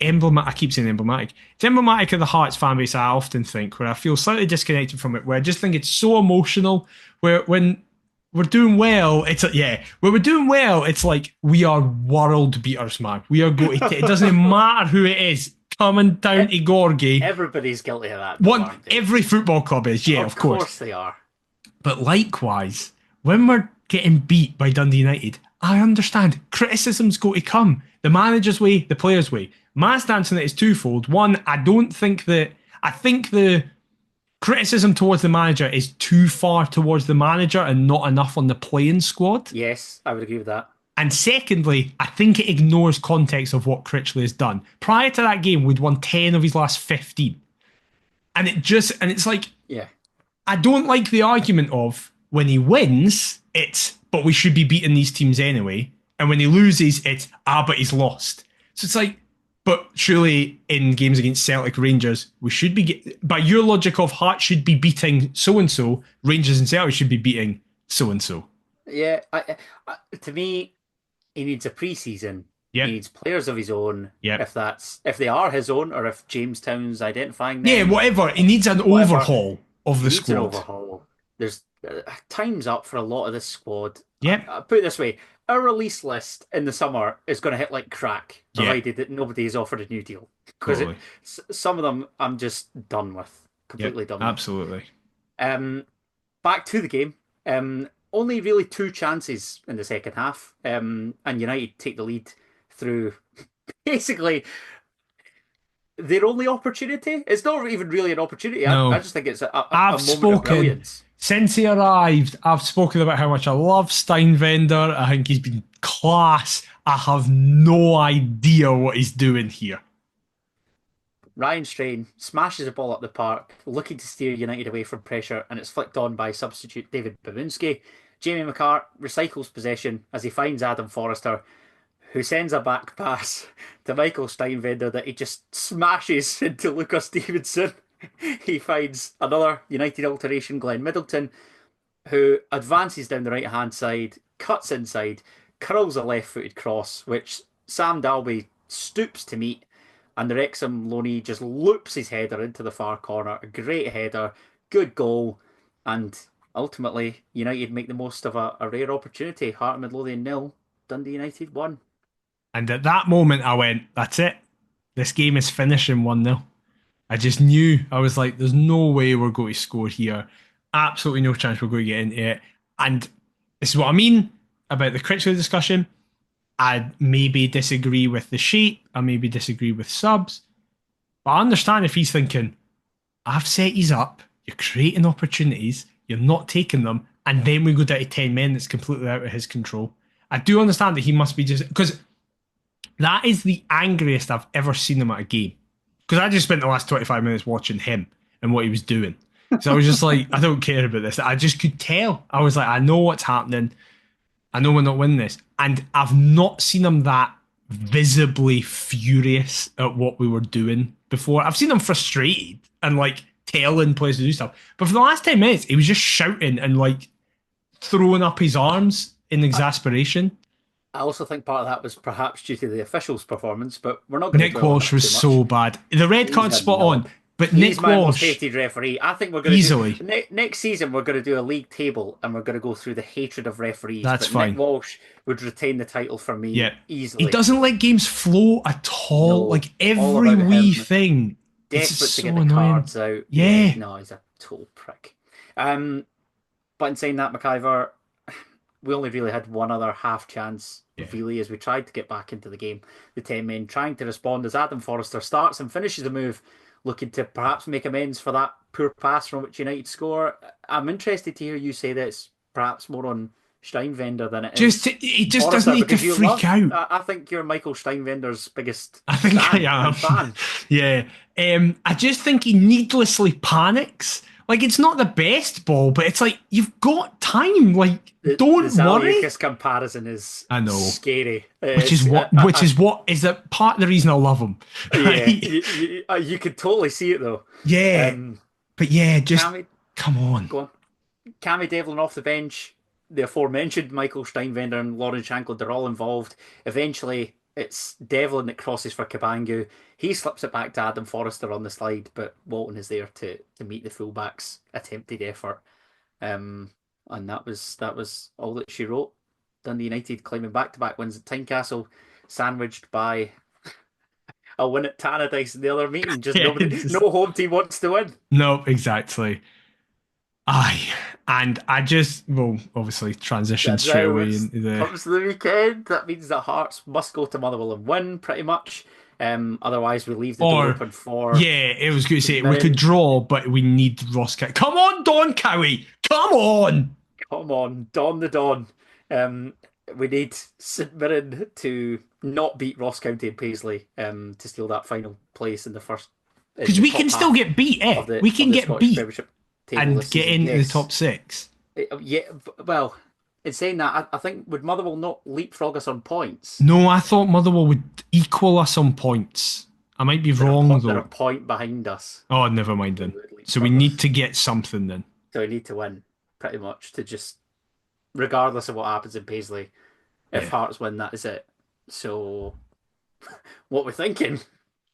emblematic. I keep saying emblematic. It's emblematic of the Hearts fan base. I often think where I feel slightly disconnected from it, where I just think it's so emotional. Where when we're doing well, it's like, yeah. When we're doing well, it's like we are world beaters, man. We are going. It doesn't matter who it is coming down to Gorgie. Everybody's guilty of that. Every football club is, yeah, of course. Of course they are. But likewise, when we're getting beat by Dundee United, I understand criticism's going to come. The manager's way, the player's way. My stance on it is twofold. One, I think the criticism towards the manager is too far towards the manager and not enough on the playing squad. Yes, I would agree with that. And secondly, I think it ignores context of what Critchley has done. Prior to that game, we'd won 10 of his last 15. And it's like, yeah, I don't like the argument of when he wins, but we should be beating these teams anyway. And when he loses, but he's lost. So it's like, but surely in games against Celtic, Rangers, we should be, by your logic of Hearts should be beating so-and-so, Rangers and Celtic should be beating so-and-so. Yeah, to me, he needs a pre-season. Yep. He needs players of his own. Yep. If they are his own, or if Jamestown's identifying them. Yeah, whatever. He needs an overhaul of the squad. An overhaul. There's time's up for a lot of this squad. Yep. I put it this way: our release list in the summer is going to hit like crack, provided that nobody is offered a new deal. Because some of them I'm just done with, completely done with. Absolutely. Back to the game. Only really 2 chances in the second half, and United take the lead through basically their only opportunity. It's not even really an opportunity. No. I just think it's a moment of brilliance. Since he arrived, I've spoken about how much I love Steinvender. I think he's been class. I have no idea what he's doing here. Ryan Strain smashes a ball up the park, looking to steer United away from pressure, and it's flicked on by substitute David Babinski. Jamie McCart recycles possession as he finds Adam Forrester, who sends a back pass to Michael Steinvender that he just smashes into Lucas Stevenson. He finds another United alteration, Glenn Middleton, who advances down the right-hand side, cuts inside, curls a left-footed cross, which Sam Dalby stoops to meet, and the Wrexham loanee just loops his header into the far corner. A great header, good goal, and ultimately United make the most of a rare opportunity. Heart of Midlothian 0, Dundee United 1. And at that moment I went, that's it. This game is finishing 1-0. I just knew. I was like, there's no way we're going to score here. Absolutely no chance we're going to get into it. And this is what I mean about the Critchley discussion. I maybe disagree with the shape. I maybe disagree with subs. But I understand if he's thinking, I've set these up, you're creating opportunities, you're not taking them, and then we go down to 10 men that's completely out of his control. I do understand that he must be just... Because that is the angriest I've ever seen him at a game. Because I just spent the last 25 minutes watching him and what he was doing. So I was just like, I don't care about this. I just could tell. I was like, I know what's happening. I know we're not winning this. And I've not seen him that visibly furious at what we were doing before. I've seen him frustrated and like telling players to do stuff. But for the last 10 minutes, he was just shouting and like throwing up his arms in exasperation. I also think part of that was perhaps due to the officials' performance, but we're not going to. Nick Walsh was so bad. The red card's spot on, but Nick my Walsh most hated referee. I think we're going to easily next season. We're going to do a league table, and we're going to go through the hatred of referees. That's fine. Nick Walsh would retain the title for me easily. He doesn't let games flow at all. No, like every wee thing. Desperate to get the annoying. Cards out. Yeah. No, he's a total prick. But in saying that, McIver, we only really had one other half chance Yeah. really as we tried to get back into the game. The 10 men trying to respond as Adam Forrester starts and finishes the move, looking to perhaps make amends for that poor pass from which United score. I'm interested to hear you say that it's perhaps more on Steinwender than it Just is he just doesn't Forrester need to because you freak love. out. I think you're Michael Steinwender's biggest I think I stan am. and fan. Yeah. I just think he needlessly panics. Like, it's not the best ball, but it's like, you've got time. Like, The don't worry. Zaliukas comparison is I know. scary. Which is what is that part of the reason I love him. Yeah, Right? you could totally see it though. Yeah. But yeah, just Cammy, come on. go on. Cammy Devlin off the bench. The aforementioned Michael Steinwender and Lauren Shankland, they're all involved. Eventually, it's Devlin that crosses for Cabangu. He slips it back to Adam Forrester on the slide, but Walton is there to meet the fullback's attempted effort. And that was all that she wrote. Dundee United claiming back-to-back wins at Tynecastle, sandwiched by a win at Tannadice in the other meeting. Just no home team wants to win. No, exactly. Aye, and I just obviously transition straight away into the comes to the weekend. That means that Hearts must go to Motherwell and win pretty much. Otherwise, we leave the door open for. Yeah, it was going to say we could draw, but we need Ross Cowie. Come on, Don Cowie! Come on! Come on, Don the Don. We need St Mirren to not beat Ross County and Paisley to steal that final place in the first. Because we can still get beat, we can get beat and get into the top 6. Yeah, well, in saying that, I think would Motherwell not leapfrog us on points? No, I thought Motherwell would equal us on points. I might be wrong though. They're a point behind us. Oh, never mind then. So we need to get something then. So we need to win, pretty much, to just, regardless of what happens in Paisley, if Hearts win, that is it. So, what we're thinking?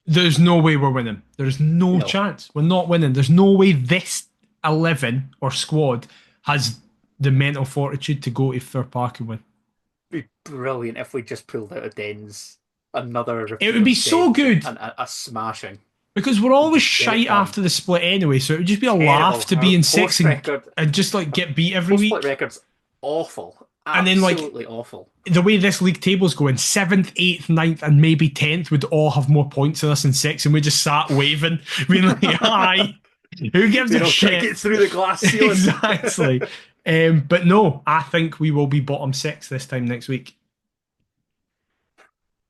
There's no way we're winning. There's no chance. We're not winning. There's no way this 11 or squad has the mental fortitude to go to Fir Park and win. It'd be brilliant if we just pulled out of Dens another. It would be so good. And a smashing. Because we're always shite after the split anyway, so it would just be a laugh to be in 6 and just like get beat every week. Split record's awful. And then, like, absolutely awful. The way this league table's going, 7th, 8th, 9th, and maybe 10th would all have more points than us in 6, and we just sat waving, being like, hi, who gives a shit? Get through the glass ceiling. Exactly. But no, I think we will be bottom 6 this time next week.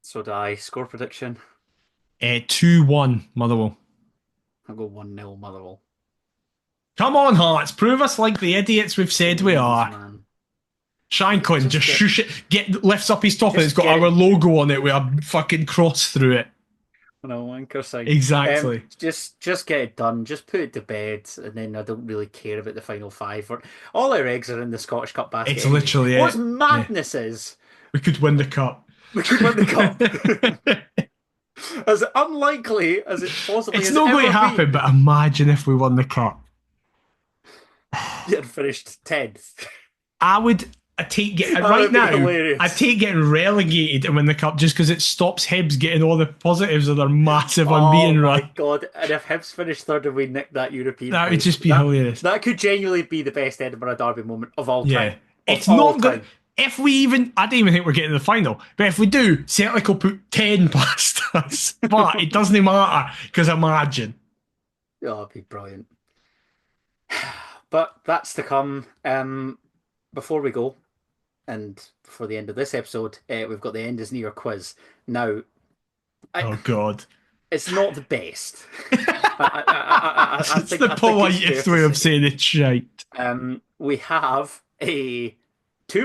So do I. Score prediction? 2-1 Motherwell. I'll go 1-0 Motherwell. Come on, Hearts, prove us like the idiots we've said we are. Man. Shankland just shush it, lifts up his top and it's got our logo on it with a fucking cross through it. No, wanker sign. Exactly. Just get it done. Just put it to bed, and then I don't really care about the final 5. All our eggs are in the Scottish Cup basket. It's literally it. What madness is? We could win the cup. We could win the cup. As unlikely as it possibly is. It's not going to happen, but imagine if we won the cup. You'd finished 10th. I would take right now. I take getting relegated and win the cup just because it stops Hibs getting all the positives of their massive unbeaten run. Oh my god! And if Hibs finish 3rd and we nick that European, that would just be hilarious. That could genuinely be the best Edinburgh Derby moment of all time. Yeah, it's not good. If we even, I don't even think we're getting to the final. But if we do, Celtic will put 10 past us. But it doesn't matter because imagine. Oh, it'd be brilliant. But that's to come. Before we go, and before the end of this episode, we've got the End is Near quiz. Now, oh God, it's not the best. It's the politest way of saying it's shite. We have 2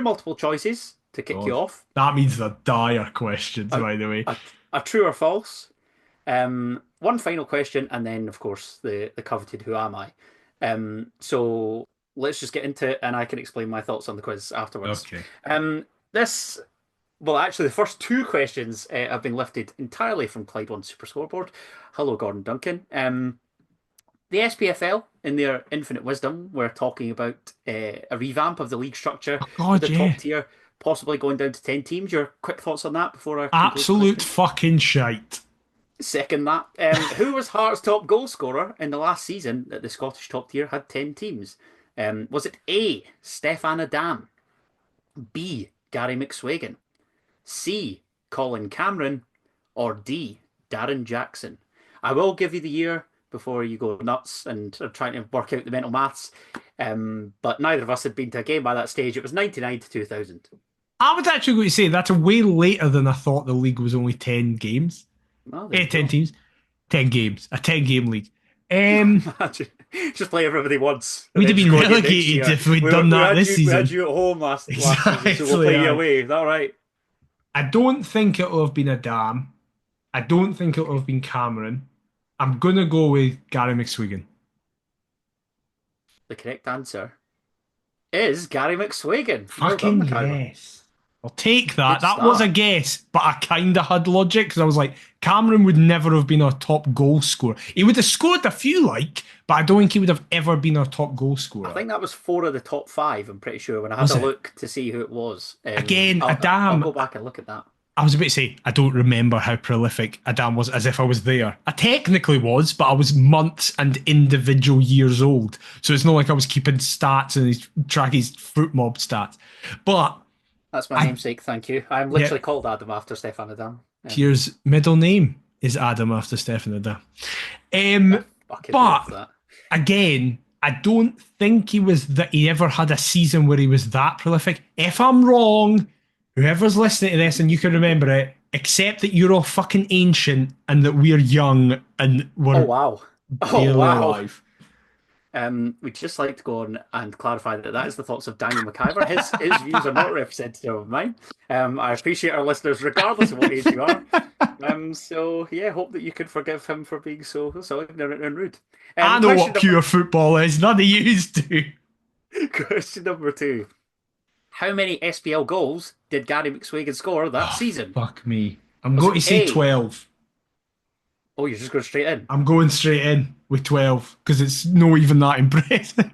multiple choices to kick you off. That means they're dire questions, by the way. A true or false. One final question, and then, of course, the coveted Who Am I? So let's just get into it, and I can explain my thoughts on the quiz afterwards. Okay. Actually, the first 2 questions have been lifted entirely from Clyde One Super Scoreboard. Hello, Gordon Duncan. The SPFL, in their infinite wisdom, were talking about a revamp of the league structure. Oh, the top tier possibly going down to 10 teams. Your quick thoughts on that before I absolute fucking shite. Second that. Who was Hearts' top goal scorer in the last season that the Scottish top tier had 10 teams? Was it A, Stefan Adam, B, Gary McSwagan, C. Colin Cameron, or D. Darren Jackson? I will give you the year before you go nuts and are trying to work out the mental maths. But neither of us had been to a game by that stage. It was 99 to 2000. I was actually going to say that's a way later than I thought the league was only 10 games. Well, 10 teams. 10 games. A 10-game league. Imagine. Just play everybody once. We'd have been relegated if we'd done that this season. We had you at home last season, so we'll play you away. Is that all right? I don't think it'll have been Adam. I don't think it'll have been Cameron. I'm going to go with Gary McSwiggan. The correct answer is Gary McSwiggan. Fucking yes. I'll take that. That was a guess, but I kind of had logic because I was like, Cameron would never have been our top goal scorer. He would have scored a few, but I don't think he would have ever been our top goal scorer. I think that was 4 of the top 5, I'm pretty sure, when I had a look to see who it was. Again, I'll go back and look at that. I was about to say, I don't remember how prolific Adam was as if I was there. I technically was, but I was months and individual years old. So it's not like I was keeping stats and tracking his foot mob stats. But that's my namesake, thank you. I'm literally called Adam after Stefan Adam. Pierre's middle name is Adam after Stefan Adam. But again, I don't think he ever had a season where he was that prolific. If I'm wrong, whoever's listening to this and you can remember it, accept that you're all fucking ancient and that we're young and we're barely alive. We'd just like to go on and clarify that is the thoughts of Daniel McIver. His views are not representative of mine. I appreciate our listeners regardless of what age you are. So yeah, hope that you can forgive him for being so ignorant and rude. I know what pure football is. None of you do. Question number 2. How many SPL goals did Gary McSwiggan score that season? Fuck me. I'm going to say 12. Oh, you're just going straight in? I'm going straight in with 12 because it's not even that impressive.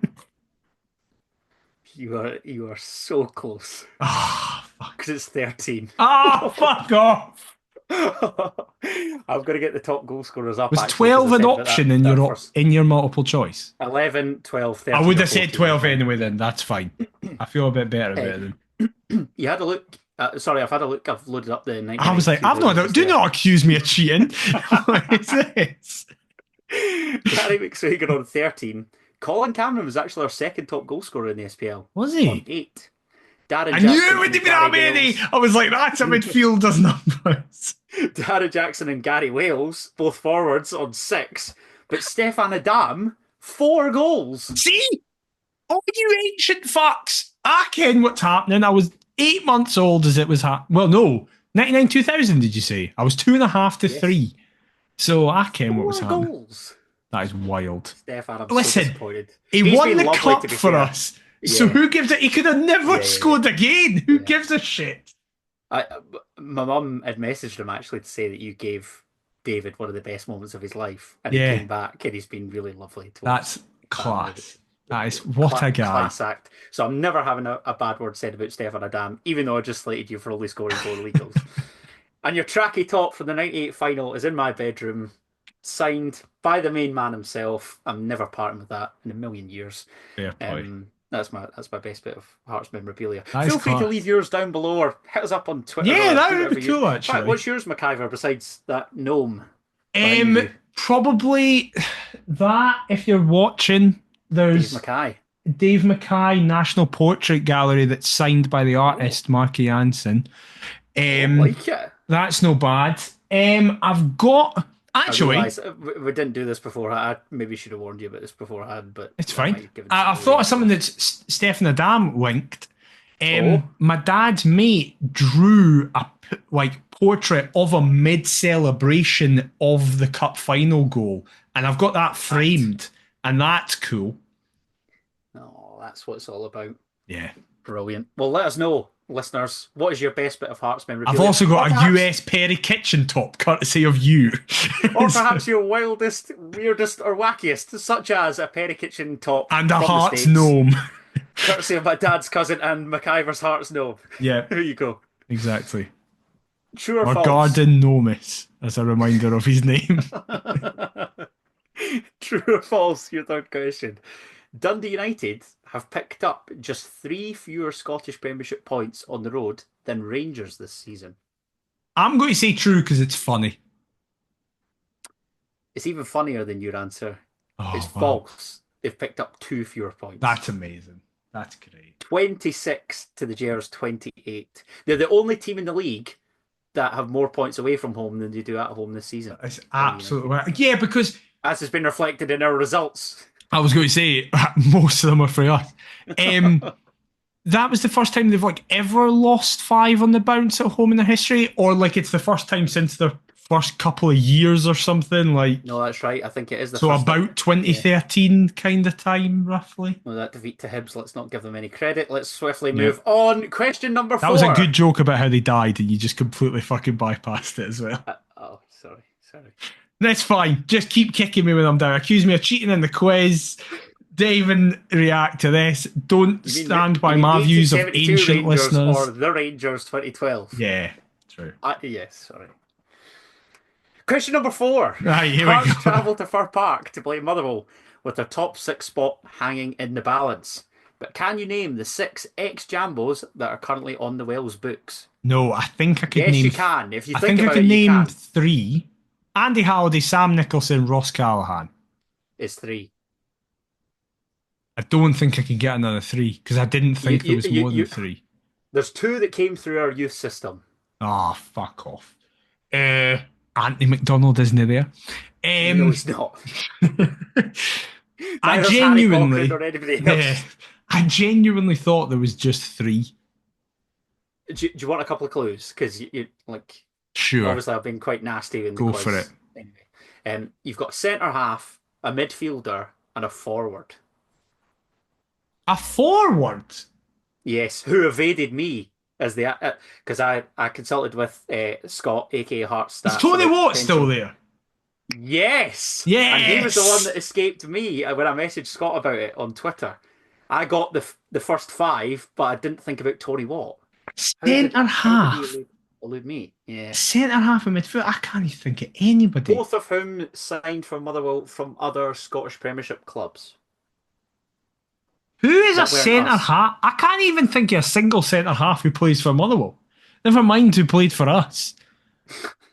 You are so close. Ah, fuck. Because it's 13. Ah, fuck off. I'm going to get the top goal scorers up. Was 12 an option in your multiple choice? 11, 12, 13. I would have said 12 anyway then. That's fine. I feel a bit better about it then. You had a look. Sorry, I've had a look. I've loaded up the 19. I was like, do not accuse me of cheating. What is this? Gary McSwiggan on 13. Colin Cameron was actually our second top goal scorer in the SPL. Was he? On 8. Darren I Jackson knew it would be that many. I was like, that's a midfielder's numbers. Darren Jackson and Gary Wales, both forwards, on 6. But Stefan Adam, 4 goals. See? Oh, you ancient fucks. I ken what's happening. I was 8 months old as it was happening. Well, no. 99 2000, did you say? I was 2.5 to 3. So I ken what was happening. Goals. That is wild. Stefan, I'm so disappointed. He won the cup for us. Yeah. So who gives it? He could have never scored again. Who gives a shit? My mum had messaged him actually to say that you gave David one of the best moments of his life, and he came back and he's been really lovely to us. That's class. That is what a guy. Class act. So I'm never having a bad word said about Stefan Adam, even though I just slated you for only scoring 4 league goals. And your tracky top from the 98 final is in my bedroom, signed by the main man himself. I'm never parting with that in a million years. Yeah, that's my best bit of Hearts memorabilia. Feel free to leave yours down below or hit us up on Twitter. Yeah, that would be cool, actually. In fact, what's yours, McIver, besides that gnome? Probably that, if you're watching, there's Dave Mackay National Portrait Gallery that's signed by the artist Marky Jansen. Like it. That's no bad. I've got... Actually, we didn't do this before. I maybe should have warned you about this beforehand, but it's fine. I thought of something that Stefan Adam linked. My dad's mate drew a portrait of a mid-celebration of the cup final goal, and I've got that framed, and that's cool. Oh, that's what it's all about. Yeah, brilliant. Well, let us know, listeners, what is your best bit of Hearts memorabilia? I've also got a US Perry kitchen top, courtesy of you. Or perhaps your wildest, weirdest, or wackiest, such as a Perry kitchen top and a Hearts gnome. Courtesy of my dad's cousin and McIver's Hearts gnome. Yeah. There you go. Exactly. True or or false? Garden Nomis, as a reminder of his name. True or false, your third question. Dundee United have picked up just 3 fewer Scottish Premiership points on the road than Rangers this season. I'm going to say true because it's funny. It's even funnier than your answer. It's Oh, wow. false. They've picked up 2 fewer points. That's amazing. That's great. 26 to the Gers 28. They're the only team in the league that have more points away from home than they do at home this season. It's absolutely right. Yeah, because as has been reflected in our results. I was going to say most of them are for us. That was the first time they've like ever lost 5 on the bounce at home in their history, or like it's the first time since their first couple of years or something. Like, no, that's right. I think it is the so first about 2013 kind of time, roughly. Well, that defeat to Hibs. Let's not give them any credit. Let's swiftly move on. Question number 4. That was a good joke about how they died, and you just completely fucking bypassed it as well. Sorry. That's fine. Just keep kicking me when I'm down. Accuse me of cheating in the quiz. Don't even react to this. Don't stand by my views of ancient Rangers listeners. Or the Rangers 2012. Yeah, true. Yes, sorry. Question number 4. Right, here we go. Travel to Fir Park to play Motherwell with their top 6 spot hanging in the balance. But can you name the 6 ex-Jambos that are currently on the Wells books? No, I think I could name... Yes, you can. If you I think think about I can it, you name can. 3. Andy Halliday, Sam Nicholson, Ross Callaghan. It's 3. I don't think I can get another 3 because I didn't think there was more than 3. There's 2 that came through our youth system. Oh, fuck off. Anthony McDonald isn't there. No, he's not. I genuinely thought there was just 3. Do you want a couple of clues? Because you like. Sure. Obviously, I've been quite nasty in the Go quiz. for it. Anyway, you've got a centre half, a midfielder, and a forward. A forward? Yes, who evaded me as the because I consulted with Scott, aka Heartstat. Is Tony Watt still there? Yes. Yes. And he was the one that escaped me when I messaged Scott about it on Twitter. I got the first 5, but I didn't think about Tony Watt. Centre half. Elude me. Yeah. Centre half and midfield. I can't even think of anybody. Both of whom signed for Motherwell from other Scottish Premiership clubs. Who is a centre half? I can't even think of a single centre half who plays for Motherwell. Never mind who played for us.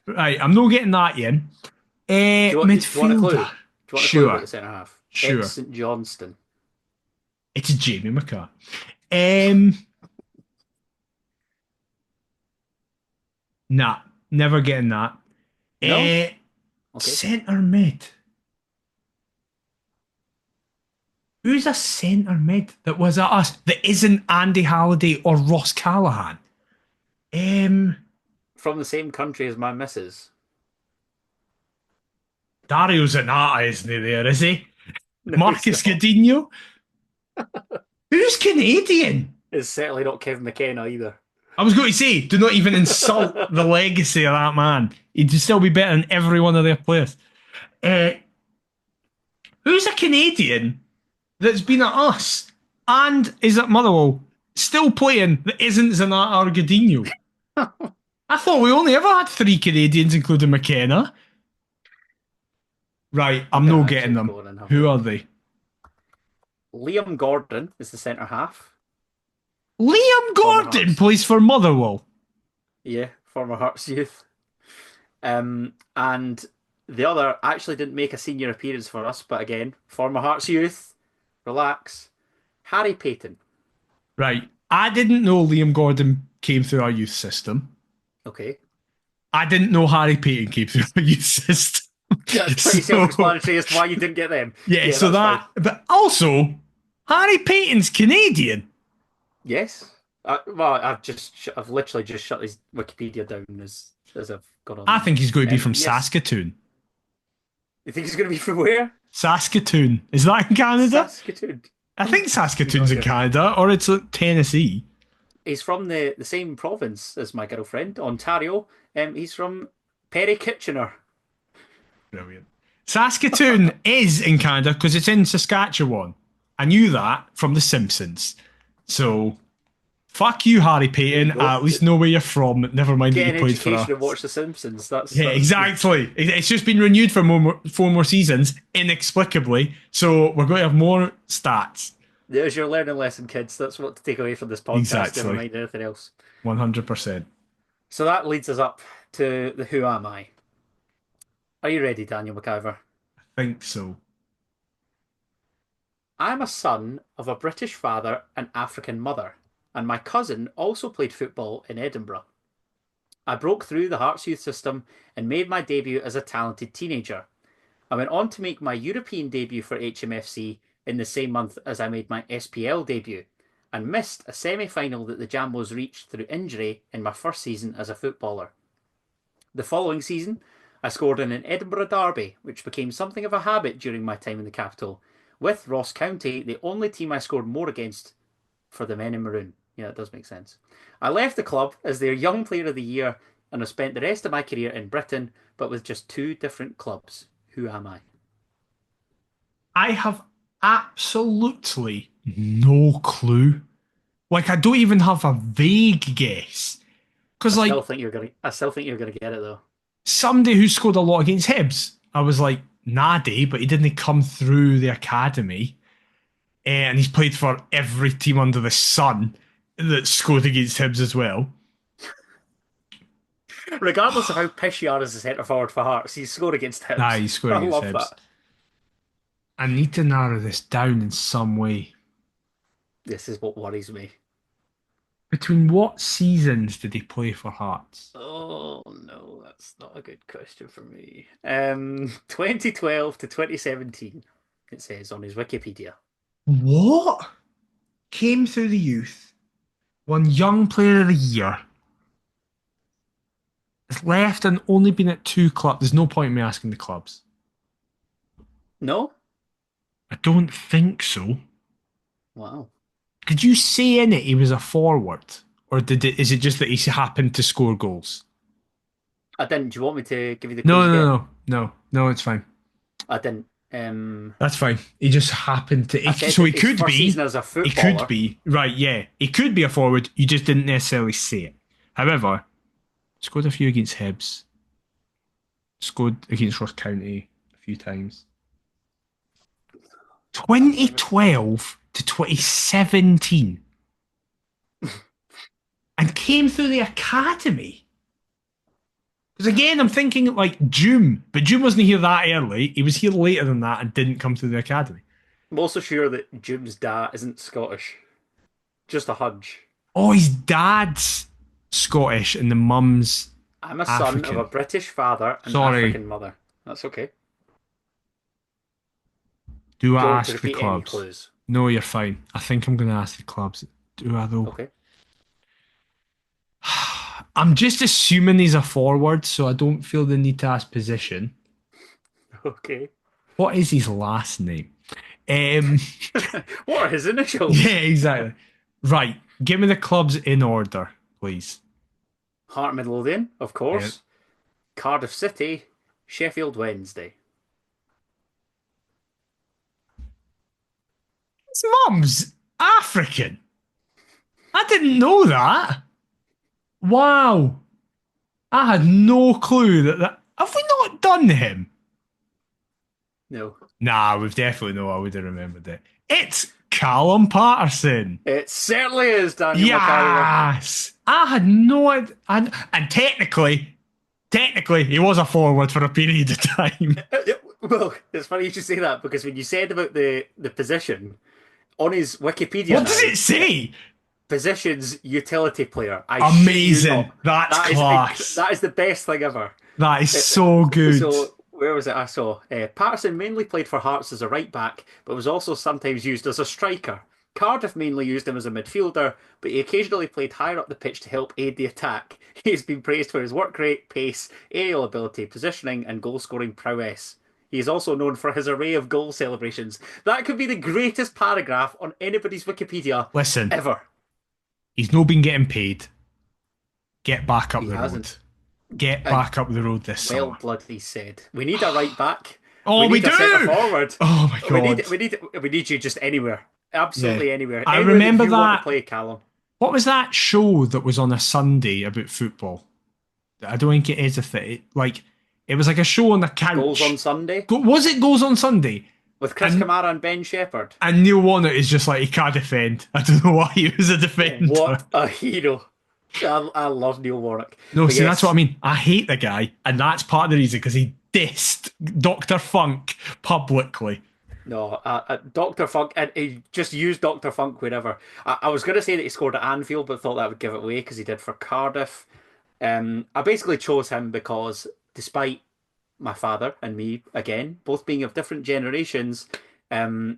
Right, I'm not getting that in. Midfielder. Do you want a clue? Do you want a clue about the centre half? Sure. It's St Johnstone. It's Jamie McCart. Nah, never getting that. No? Okay. Centre mid. Who's a centre mid that was at us that isn't Andy Halliday or Ross Callaghan? From the same country as my missus. Dario Zanata isn't he there, is he? No, Marcus Godinho? Who's Canadian? It's certainly not Kevin McKenna either. I was going to say, do not even insult the legacy of that man. He'd still be better than every one of their players. Who's a Canadian that's been at us and is at Motherwell still playing that isn't Zanata or Godinho? I thought we only ever had 3 Canadians, including McKenna. Right, I'm not getting them. Who are they? Liam Gordon is the centre half. Liam Gordon plays for Motherwell. Yeah, former Hearts youth. And the other actually didn't make a senior appearance for us, but again, former Hearts youth. Relax. Harry Payton. Right. I didn't know Liam Gordon came through our youth system. Okay. I didn't know Harry Payton came through our youth system. That's pretty self-explanatory as to why you didn't get them. Yeah, so that... Fine. But also, Harry Payton's Canadian. Yes. I've literally just shut his Wikipedia down as I've gone on. I think he's going to be from Saskatoon. You think he's going to be from where? Saskatoon. Is that in Canada? Saskatoon. I think Saskatoon's in Canada, or it's Tennessee. He's from the same province as my girlfriend, Ontario. He's from Perry Kitchener. Brilliant. Saskatoon is in Canada because it's in Saskatchewan. I knew that from The Simpsons. So, Fuck you, Harry Payton. go. I at least know where you're from. Never mind that Get you an played for education and us. watch The Simpsons. Yeah, exactly. It's just been renewed for 4 more seasons, inexplicably. So we're going to have more stats. There's your learning lesson, kids. That's what to take away from this podcast. Never Exactly. mind anything else. 100%. So that leads us up to the Who Am I? Are you ready, Daniel McIver? Think so. I'm a son of a British father and African mother, and my cousin also played football in Edinburgh. I broke through the Hearts youth system and made my debut as a talented teenager. I went on to make my European debut for HMFC in the same month as I made my SPL debut, and missed a semi-final that the Jambos reached through injury in my first season as a footballer. The following season, I scored in an Edinburgh derby, which became something of a habit during my time in the capital, with Ross County the only team I scored more against for the men in maroon. Yeah, it does make sense. I left the club as their Young Player of the Year and have spent the rest of my career in Britain, but with just 2 different clubs. Who am I? I have absolutely no clue. Like, I don't even have a vague guess. Because, I like, still think you're gonna get it though. somebody who scored a lot against Hibs, I was like, Nadi, but he didn't come through the academy. And he's played for every team under the sun that scored against Hibs as well. Regardless of how pish you are as a centre forward for Hearts, he's scored against Hibs. Nah, he scored I against love Hibs. that. I need to narrow this down in some way. This is what worries me. Between what seasons did he play for Hearts? Oh no, that's not a good question for me. 2012 to 2017, it says on his Wikipedia. What? Came through the youth, won Young Player of the Year, has left and only been at 2 clubs. There's no point in me asking the clubs. No? I don't think so. Wow. Could you say in it he was a forward? Or is it just that he happened to score goals? I didn't. Do you want me to give you the No, clues again? no, it's fine. I didn't. That's fine. He just happened to. I said So he his could first be. season as a He footballer. could be. Right, yeah. He could be a forward. You just didn't necessarily say it. However, scored a few against Hibs. Scored against Ross County a few times. 2012 to 2017. And came through the academy. Because again, I'm thinking like Doom. But Doom wasn't here that early. He was here later than that and didn't come through the academy. I'm also sure that Jim's dad isn't Scottish. Just a hunch. Oh, his dad's Scottish and the mum's I'm a son African. of a British father and Sorry. African mother. That's okay. Do Do I you want to ask the repeat any clubs? clues? No, you're fine. I think I'm going to ask the clubs. Do I though? Okay. I'm just assuming he's a forward, so I don't feel the need to ask position. Okay. What is his last name? What are his initials? Yeah, exactly. Right. Give me the clubs in order, please. Heart Midlothian, of course. Yeah. Cardiff City, Sheffield Wednesday. His mum's African. I didn't know that. Wow. I had no clue that. Have we not done him? No. Nah, we've definitely not. I would have remembered it. It's Callum Patterson. It certainly is, Daniel McIver. Yes. I had no idea. And technically, he was a forward for a period of time. Well, it's funny you should say that because when you said about the position, on his Wikipedia What does now, it say? Positions utility player. Amazing. That's class. That is the best thing ever. That is so good. So, where was it I saw? Patterson mainly played for Hearts as a right back, but was also sometimes used as a striker. Cardiff mainly used him as a midfielder, but he occasionally played higher up the pitch to help aid the attack. He has been praised for his work rate, pace, aerial ability, positioning, and goal-scoring prowess. He is also known for his array of goal celebrations. That could be the greatest paragraph on anybody's Wikipedia Listen, ever. he's not been getting paid. Get back up He the hasn't. road. Get back up the road this summer. Well, bloody said. We need a right back. Oh, we need a do! centre forward. Oh my god. We need you just anywhere. Absolutely Yeah. anywhere. I Anywhere remember you want that. to play, Callum. What was that show that was on a Sunday about football? I don't think it is a thing. Like, it was like a show on the Goals on couch. Sunday Was it Goes on Sunday? with Chris And Kamara and Ben Shepherd. and Neil Warnock is just like, he can't defend. I don't know why he was a defender. What a hero! I love Neil Warnock. No, But see, that's yes, what I mean. I hate the guy, and that's part of the reason because he dissed Dr. Funk publicly. no, Dr. Funk, and he just used Dr. Funk whenever. I was going to say that he scored at Anfield, but thought that would give it away because he did for Cardiff. I basically chose him because despite my father and me, again, both being of different generations,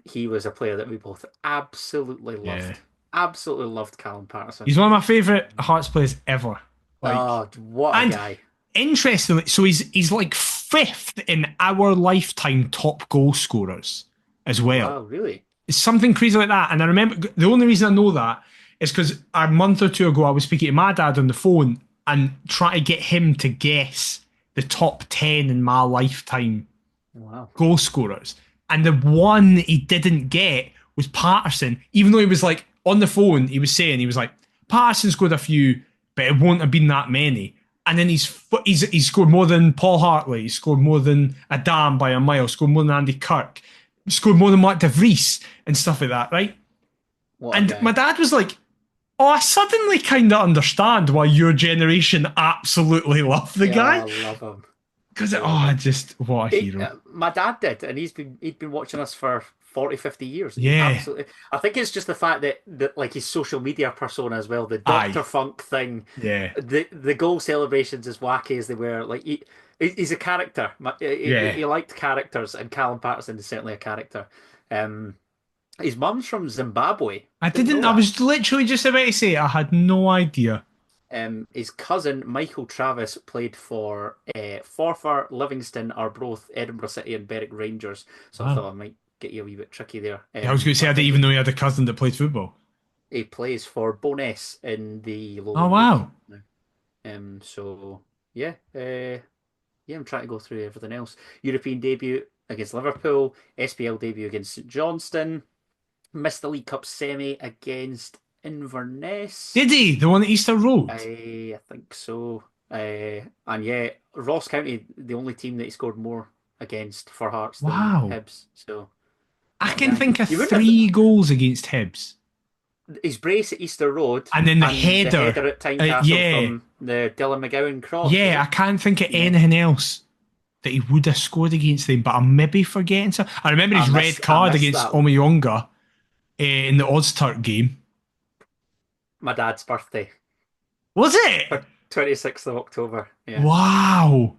he was a player that we both absolutely loved. Yeah. Absolutely loved Callum Patterson. He's one of my favourite Hearts players ever. Like, Oh, what a and guy. interestingly, so he's like fifth in our lifetime top goal scorers as well. Wow, really? It's something crazy like that. And I remember the only reason I know that is because a month or two ago I was speaking to my dad on the phone and trying to get him to guess the top 10 in my lifetime Wow. goal scorers. And the one he didn't get was Patterson, even though he was like on the phone, he was like, Patterson scored a few, but it won't have been that many. And then he's scored more than Paul Hartley, he's scored more than Adam by a mile, scored more than Andy Kirk, scored more than Mark De Vries and stuff like that, right? What a And guy. my dad was like, oh, I suddenly kind of understand why your generation absolutely love the Yeah, guy. I love him. Because, what a hero. My dad did, and he'd been watching us for 40, 50 years. Yeah. Absolutely. I think it's just the fact that like his social media persona as well, the Aye. Dr. Funk thing, Yeah. the goal celebrations as wacky as they were. Like he's a character. Yeah. He liked characters, and Callum Patterson is certainly a character. His mum's from Zimbabwe. I Didn't know I that. was literally just about to say, I had no idea. His cousin Michael Travis played for Forfar, Livingston, Arbroath, Edinburgh City, and Berwick Rangers. So I Wow. thought I might get you a wee bit tricky there. I was going to say, I didn't even know he had a cousin that played football. He plays for Bo'ness in the Oh, Lowland wow. League now. So yeah, yeah. I'm trying to go through everything else. European debut against Liverpool, SPL debut against St Johnstone, missed the League Cup semi against Inverness. Did he? The one at Easter Road? I think so. And yeah, Ross County, the only team that he scored more against for Hearts than Wow. Hibs. So I can think of You wouldn't have- 3 goals against Hibs. his brace at Easter Road, And then the header. at Tynecastle Yeah. from the Dylan McGowan cross. Yeah, I can't think of anything else that he would have scored against them, but I'm maybe forgetting some. I remember his red card against that. Omiyonga in the Ozturk game. My dad's birthday, Was it? 26th of October. Yeah. Wow.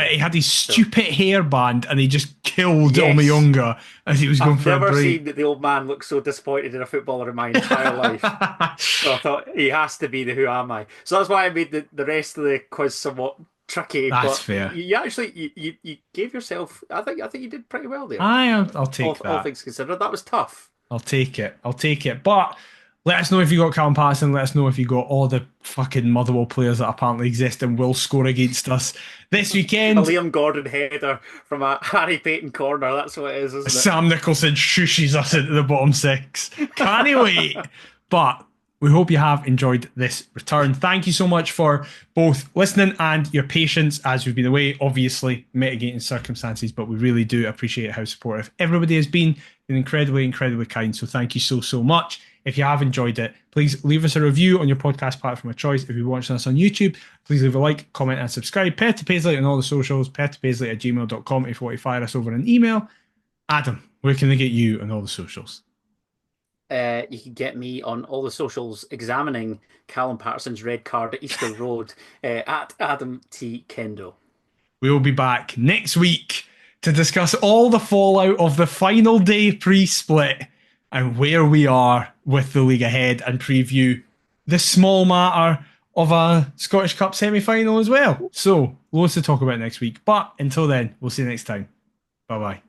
He had his stupid hairband and he just killed Yes. Omiyonga as he was going I've for a never break. seen the old man look so disappointed in a footballer in my entire life. So I thought he has to be the who am I. So that's why I made the rest of the quiz somewhat tricky. That's but fair. You actually you gave yourself. I think you did pretty well there. I'll take all that. things considered, that was tough. I'll take it. But let us know if you got Callum Patterson. Let us know if you got all the fucking Motherwell players that apparently exist and will score against us this A weekend. Liam Gordon header from a Harry Payton corner. That's what it is, isn't it? Sam Nicholson shushes us into the bottom 6. Can't wait. But we hope you have enjoyed this return. Thank you so much for both listening and your patience as we've been away. Obviously, mitigating circumstances, but we really do appreciate how supportive everybody has been. Been incredibly, incredibly kind. So thank you so much. If you have enjoyed it, please leave us a review on your podcast platform of choice. If you're watching us on YouTube, please leave a like, comment, and subscribe. Perth to Paisley on all the socials, perthpaisley@gmail.com if you want to fire us over an email. Adam, where can they get you on all the socials? You can get me on all the socials examining Callum Patterson's red card at Easter Road at Adam T. Kendo. We will be back next week to discuss all the fallout of the final day pre-split and where we are with the league ahead and preview the small matter of a Scottish Cup semi-final as well. So, loads to talk about next week. But until then, we'll see you next time. Bye-bye.